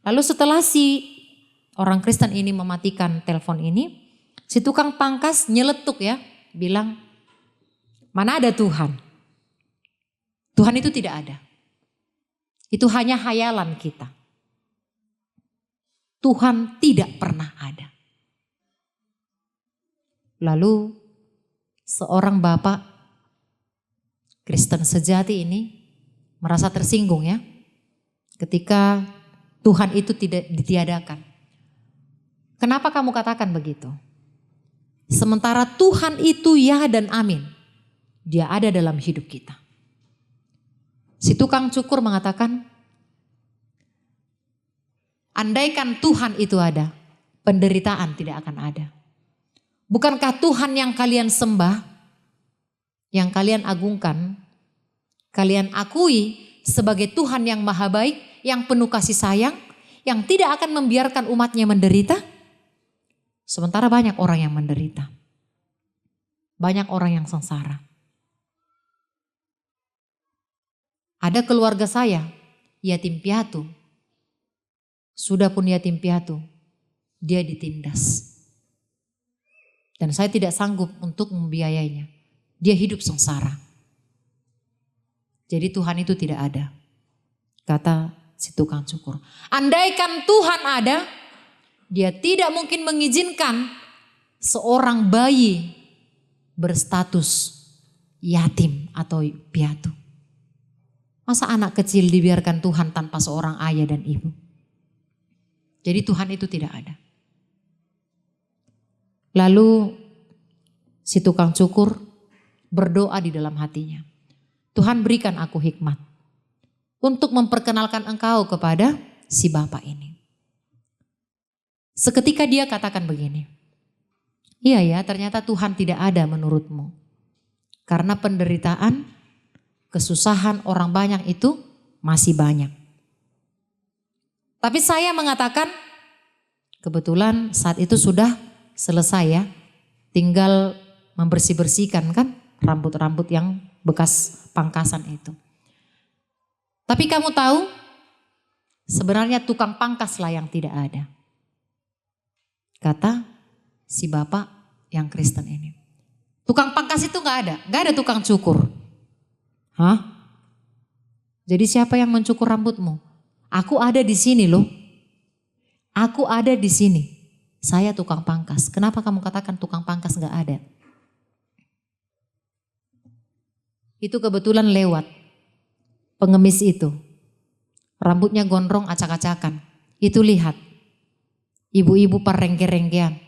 Lalu setelah si orang Kristen ini mematikan telepon ini, si tukang pangkas nyeletuk ya, bilang, mana ada Tuhan? Tuhan itu tidak ada. Itu hanya hayalan kita. Tuhan tidak pernah ada. Lalu seorang bapak Kristen sejati ini merasa tersinggung ya, ketika Tuhan itu tidak ditiadakan. Kenapa kamu katakan begitu? Sementara Tuhan itu ya dan amin. Dia ada dalam hidup kita. Si tukang cukur mengatakan, andaikan Tuhan itu ada, penderitaan tidak akan ada. Bukankah Tuhan yang kalian sembah, yang kalian agungkan, kalian akui sebagai Tuhan yang maha baik, yang penuh kasih sayang, yang tidak akan membiarkan umatnya menderita? Sementara banyak orang yang menderita. Banyak orang yang sengsara. Ada keluarga saya, yatim piatu. Sudah pun yatim piatu, dia ditindas. Dan saya tidak sanggup untuk membiayainya. Dia hidup sengsara. Jadi Tuhan itu tidak ada. Kata si tukang cukur. Andaikan Tuhan ada, dia tidak mungkin mengizinkan seorang bayi berstatus yatim atau piatu. Masa anak kecil dibiarkan Tuhan tanpa seorang ayah dan ibu? Jadi Tuhan itu tidak ada. Lalu si tukang cukur berdoa di dalam hatinya. Tuhan berikan aku hikmat untuk memperkenalkan engkau kepada si bapak ini. Seketika dia katakan begini, iya ya ternyata Tuhan tidak ada menurutmu. Karena penderitaan, kesusahan orang banyak itu masih banyak. Tapi saya mengatakan, kebetulan saat itu sudah selesai ya, tinggal membersih-bersihkan kan rambut-rambut yang bekas pangkasan itu. Tapi kamu tahu, sebenarnya tukang pangkaslah yang tidak ada. Kata si bapak yang Kristen ini. Tukang pangkas itu gak ada tukang cukur. Hah? Jadi siapa yang mencukur rambutmu? Aku ada di sini loh. Aku ada di sini. Saya tukang pangkas. Kenapa kamu katakan tukang pangkas gak ada? Itu kebetulan lewat. Pengemis itu. Rambutnya gondrong acak-acakan. Itu lihat. Ibu-ibu parengke-rengkean.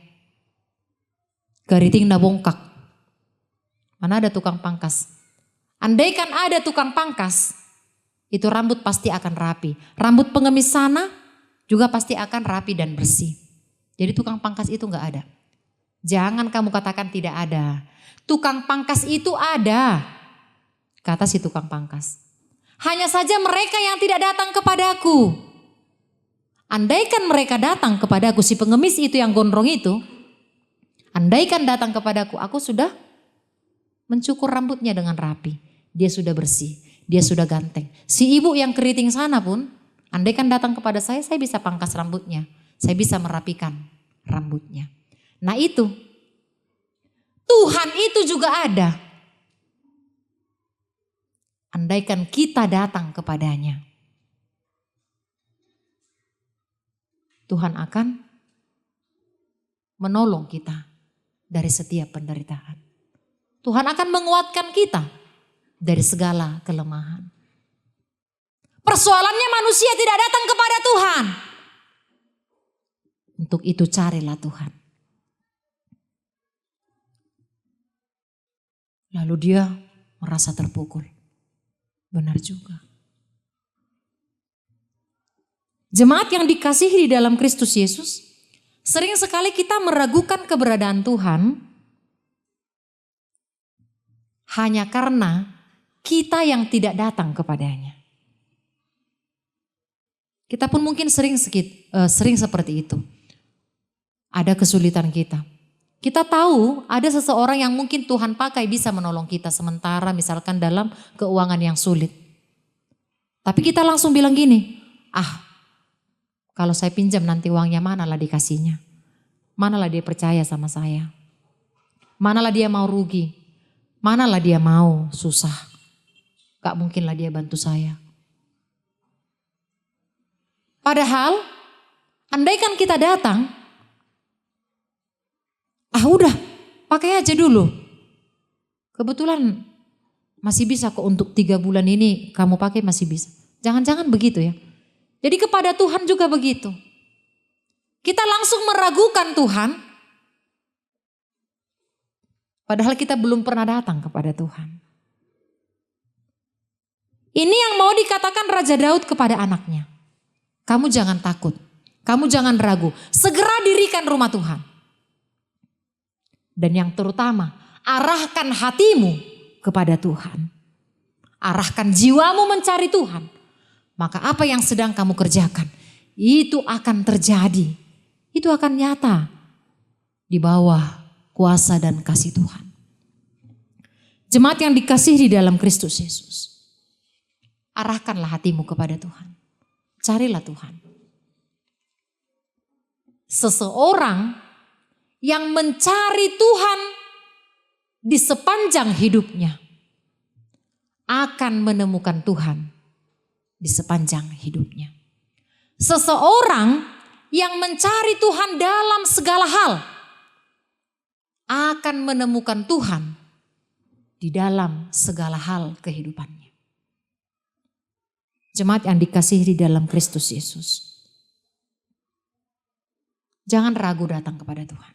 Gariting na bongkak. Mana ada tukang pangkas? Andaikan ada tukang pangkas, itu rambut pasti akan rapi. Rambut pengemis sana juga pasti akan rapi dan bersih. Jadi tukang pangkas itu gak ada. Jangan kamu katakan tidak ada. Tukang pangkas itu ada. Kata si tukang pangkas. Hanya saja mereka yang tidak datang kepadaku. Andaikan mereka datang kepadaku, si pengemis itu yang gondrong itu. Andaikan datang kepadaku, aku sudah mencukur rambutnya dengan rapi. Dia sudah bersih, dia sudah ganteng. Si ibu yang keriting sana pun, andaikan datang kepada saya bisa pangkas rambutnya. Saya bisa merapikan rambutnya. Nah itu, Tuhan itu juga ada. Andaikan kita datang kepadanya, Tuhan akan menolong kita dari setiap penderitaan. Tuhan akan menguatkan kita dari segala kelemahan. Persoalannya manusia tidak datang kepada Tuhan. Untuk itu carilah Tuhan. Lalu dia merasa terpukul. Benar juga. Jemaat yang dikasihi di dalam Kristus Yesus, sering sekali kita meragukan keberadaan Tuhan hanya karena kita yang tidak datang kepadanya. Kita pun mungkin sering seperti itu. Ada kesulitan kita. Kita tahu ada seseorang yang mungkin Tuhan pakai bisa menolong kita sementara misalkan dalam keuangan yang sulit. Tapi kita langsung bilang gini, kalau saya pinjam nanti uangnya manalah dikasihnya. Manalah dia percaya sama saya. Manalah dia mau rugi. Manalah dia mau susah. Gak mungkinlah dia bantu saya. Padahal andaikan kita datang, udah pakai aja dulu. Kebetulan Masih bisa kok untuk 3 bulan ini kamu pakai, masih bisa. Jangan-jangan begitu ya. Jadi kepada Tuhan juga begitu. Kita langsung meragukan Tuhan. Padahal kita belum pernah datang kepada Tuhan. Ini yang mau dikatakan Raja Daud kepada anaknya. Kamu jangan takut, kamu jangan ragu. Segera dirikan rumah Tuhan. Dan yang terutama, arahkan hatimu kepada Tuhan. Arahkan jiwamu mencari Tuhan. Maka apa yang sedang kamu kerjakan, itu akan terjadi. Itu akan nyata di bawah kuasa dan kasih Tuhan. Jemaat yang dikasihi di dalam Kristus Yesus. Arahkanlah hatimu kepada Tuhan. Carilah Tuhan. Seseorang yang mencari Tuhan di sepanjang hidupnya akan menemukan Tuhan di sepanjang hidupnya. Seseorang yang mencari Tuhan dalam segala hal akan menemukan Tuhan di dalam segala hal kehidupannya. Jemaat yang dikasihi di dalam Kristus Yesus. Jangan ragu datang kepada Tuhan.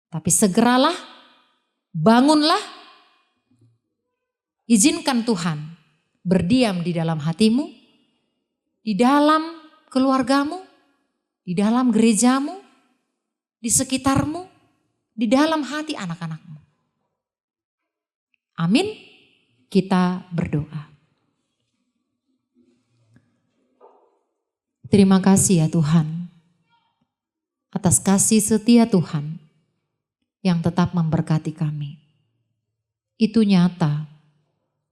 Tapi segeralah, bangunlah, izinkan Tuhan berdiam di dalam hatimu, di dalam keluargamu, di dalam gerejamu, di sekitarmu, di dalam hati anak-anakmu. Amin. Kita berdoa. Terima kasih ya Tuhan, atas kasih setia Tuhan yang tetap memberkati kami. Itu nyata,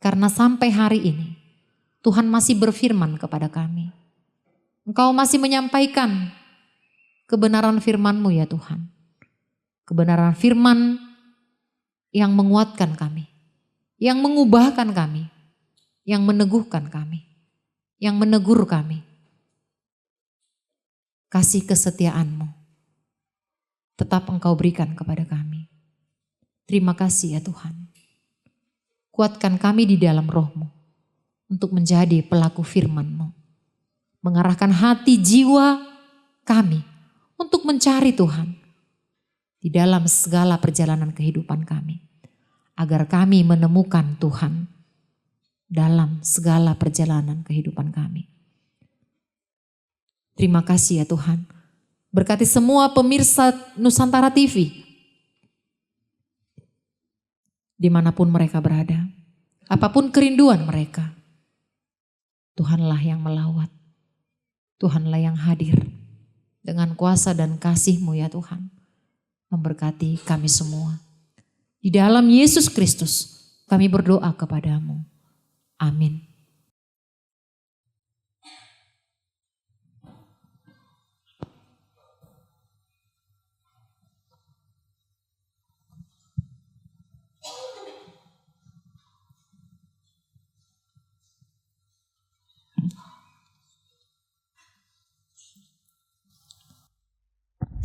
karena sampai hari ini Tuhan masih berfirman kepada kami. Engkau masih menyampaikan kebenaran firman-Mu ya Tuhan. Kebenaran firman yang menguatkan kami, yang mengubahkan kami, yang meneguhkan kami, yang menegur kami. Kasih kesetiaan-Mu tetap Engkau berikan kepada kami. Terima kasih ya Tuhan. Kuatkan kami di dalam Roh-Mu untuk menjadi pelaku firman-Mu. Mengarahkan hati jiwa kami untuk mencari Tuhan di dalam segala perjalanan kehidupan kami. Agar kami menemukan Tuhan dalam segala perjalanan kehidupan kami. Terima kasih ya Tuhan. Berkati semua pemirsa Nusantara TV. Dimanapun mereka berada. Apapun kerinduan mereka. Tuhanlah yang melawat. Tuhanlah yang hadir. Dengan kuasa dan kasih-Mu ya Tuhan. Memberkati kami semua. Di dalam Yesus Kristus kami berdoa kepada-Mu. Amin.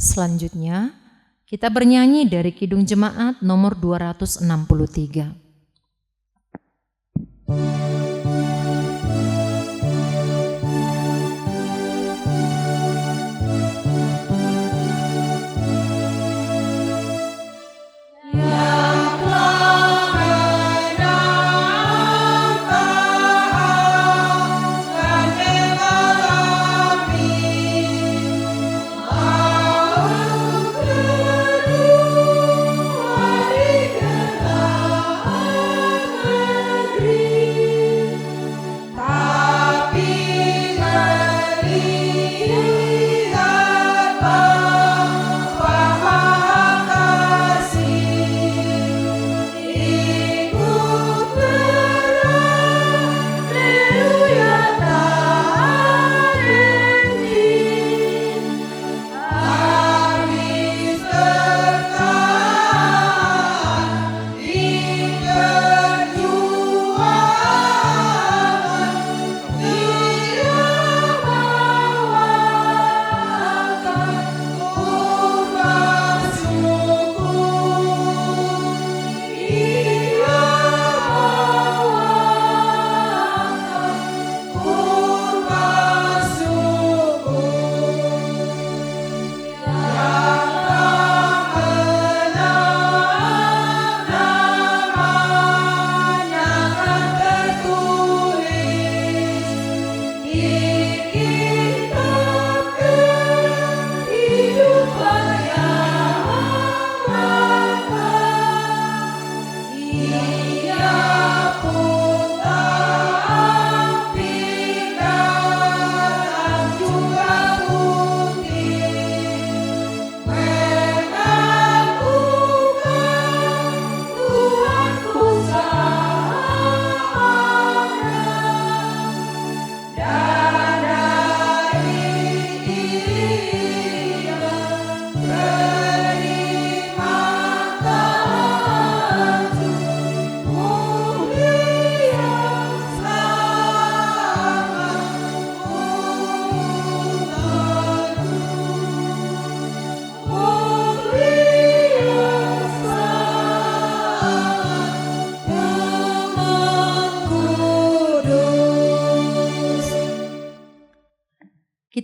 Selanjutnya kita bernyanyi dari Kidung Jemaat nomor 263. Hari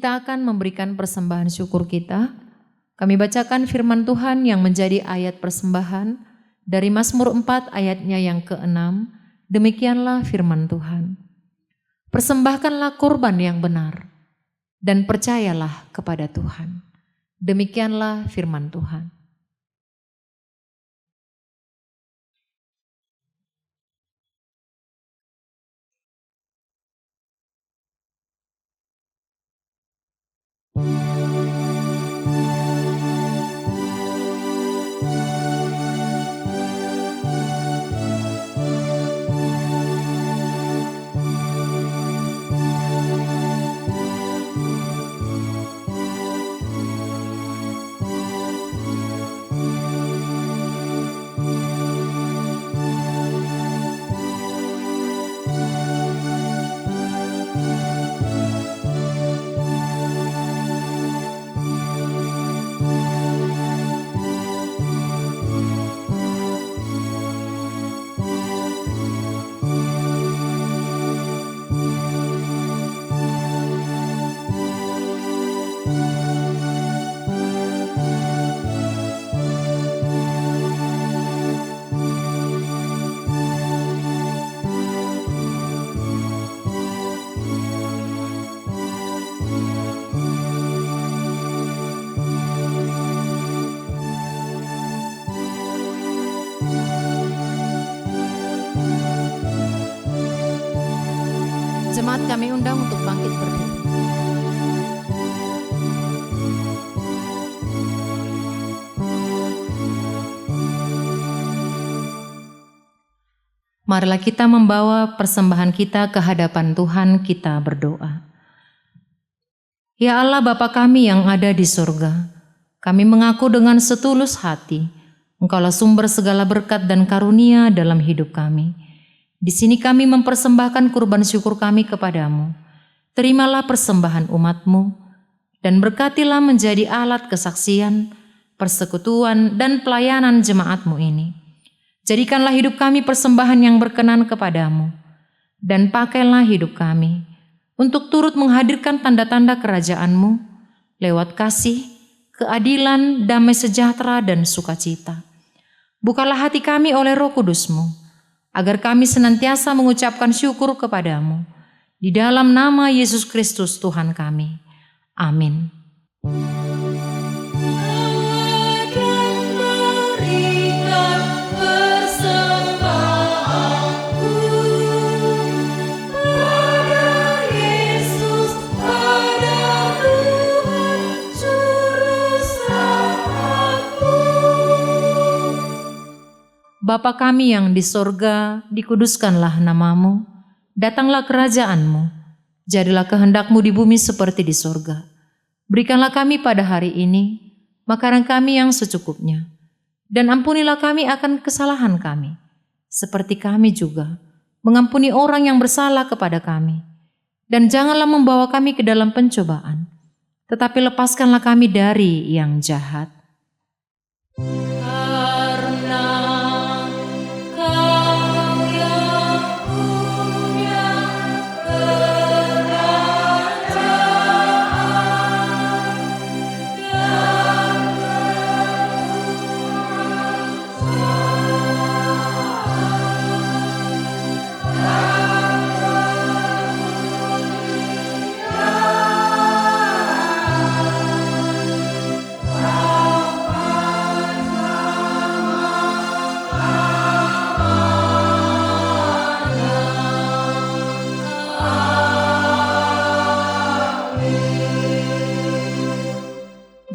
kita akan memberikan persembahan syukur kita. Kami bacakan firman Tuhan yang menjadi ayat persembahan dari Mazmur 4 ayatnya yang ke-6. Demikianlah firman Tuhan. Persembahkanlah korban yang benar dan percayalah kepada Tuhan. Demikianlah firman Tuhan. Jemaat kami undang untuk bangkit berdiri. Marilah kita membawa persembahan kita ke hadapan Tuhan, kita berdoa. Ya Allah Bapa kami yang ada di surga, kami mengaku dengan setulus hati, Engkaulah sumber segala berkat dan karunia dalam hidup kami. Di sini kami mempersembahkan kurban syukur kami kepadamu. Terimalah persembahan umat-Mu dan berkatilah menjadi alat kesaksian, persekutuan, dan pelayanan jemaat-Mu ini. Jadikanlah hidup kami persembahan yang berkenan kepadamu, dan pakailah hidup kami untuk turut menghadirkan tanda-tanda kerajaan-Mu lewat kasih, keadilan, damai sejahtera, dan sukacita. Bukalah hati kami oleh Roh Kudus-Mu, agar kami senantiasa mengucapkan syukur kepadamu. Di dalam nama Yesus Kristus Tuhan kami. Amin. Bapa kami yang di sorga, dikuduskanlah nama-Mu, datanglah kerajaan-Mu, jadilah kehendak-Mu di bumi seperti di sorga. Berikanlah kami pada hari ini makanan kami yang secukupnya, dan ampunilah kami akan kesalahan kami, seperti kami juga mengampuni orang yang bersalah kepada kami. Dan janganlah membawa kami ke dalam pencobaan, tetapi lepaskanlah kami dari yang jahat.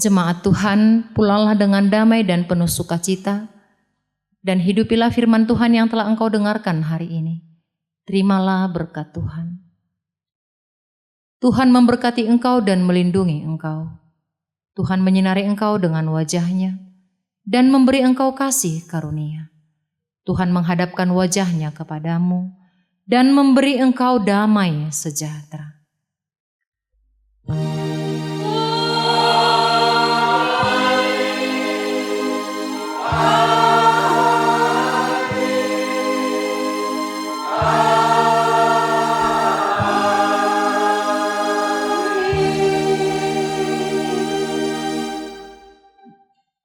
Jemaat Tuhan, pulanglah dengan damai dan penuh sukacita, dan hidupilah firman Tuhan yang telah engkau dengarkan hari ini. Terimalah berkat Tuhan. Tuhan memberkati engkau dan melindungi engkau. Tuhan menyinari engkau dengan wajah-Nya dan memberi engkau kasih karunia. Tuhan menghadapkan wajah-Nya kepadamu dan memberi engkau damai sejahtera.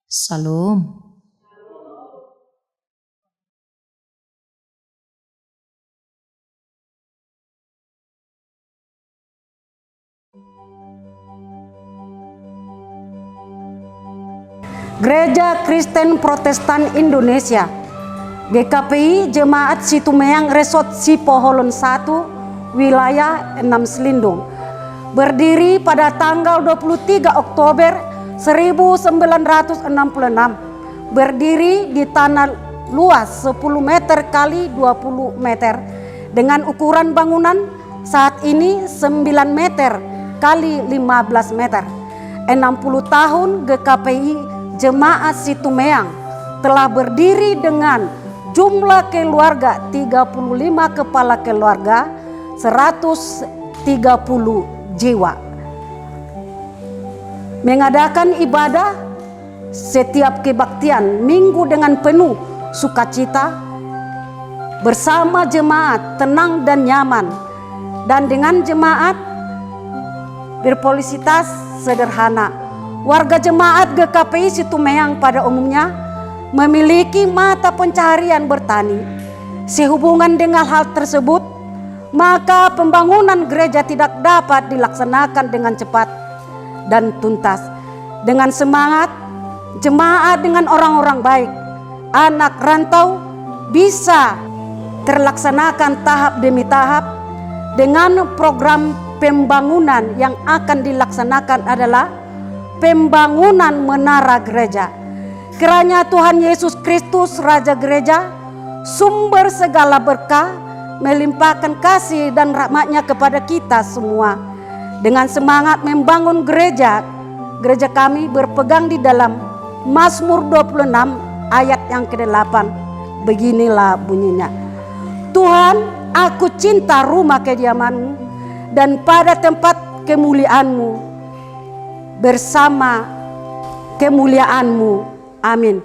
Salam. Gereja Kristen Protestan Indonesia, GKPI Jemaat Situmeang Resort Sipoholon 1, wilayah 6 Selindung, berdiri pada tanggal 23 Oktober 1966, berdiri di tanah luas 10 meter kali 20 meter dengan ukuran bangunan saat ini 9 meter kali 15 meter. 60 tahun GKPI Jemaat Situmeang telah berdiri dengan jumlah keluarga 35 kepala keluarga, 130 jiwa. Mengadakan ibadah setiap kebaktian minggu dengan penuh sukacita bersama jemaat tenang dan nyaman, dan dengan jemaat berpolisitas sederhana. Warga jemaat GKPI Situmeang pada umumnya memiliki mata pencaharian bertani. Sehubungan dengan hal tersebut, maka pembangunan gereja tidak dapat dilaksanakan dengan cepat dan tuntas. Dengan semangat, jemaat dengan orang-orang baik, anak rantau bisa terlaksanakan tahap demi tahap. Dengan program pembangunan yang akan dilaksanakan adalah pembangunan menara gereja. Kiranya Tuhan Yesus Kristus Raja Gereja, sumber segala berkah, melimpahkan kasih dan rahmat-Nya kepada kita semua. Dengan semangat membangun gereja kami berpegang di dalam Mazmur 26 ayat yang ke-8. Beginilah bunyinya. Tuhan, aku cinta rumah kediaman-Mu dan pada tempat kemuliaan-Mu bersama kemuliaan-Mu. Amin.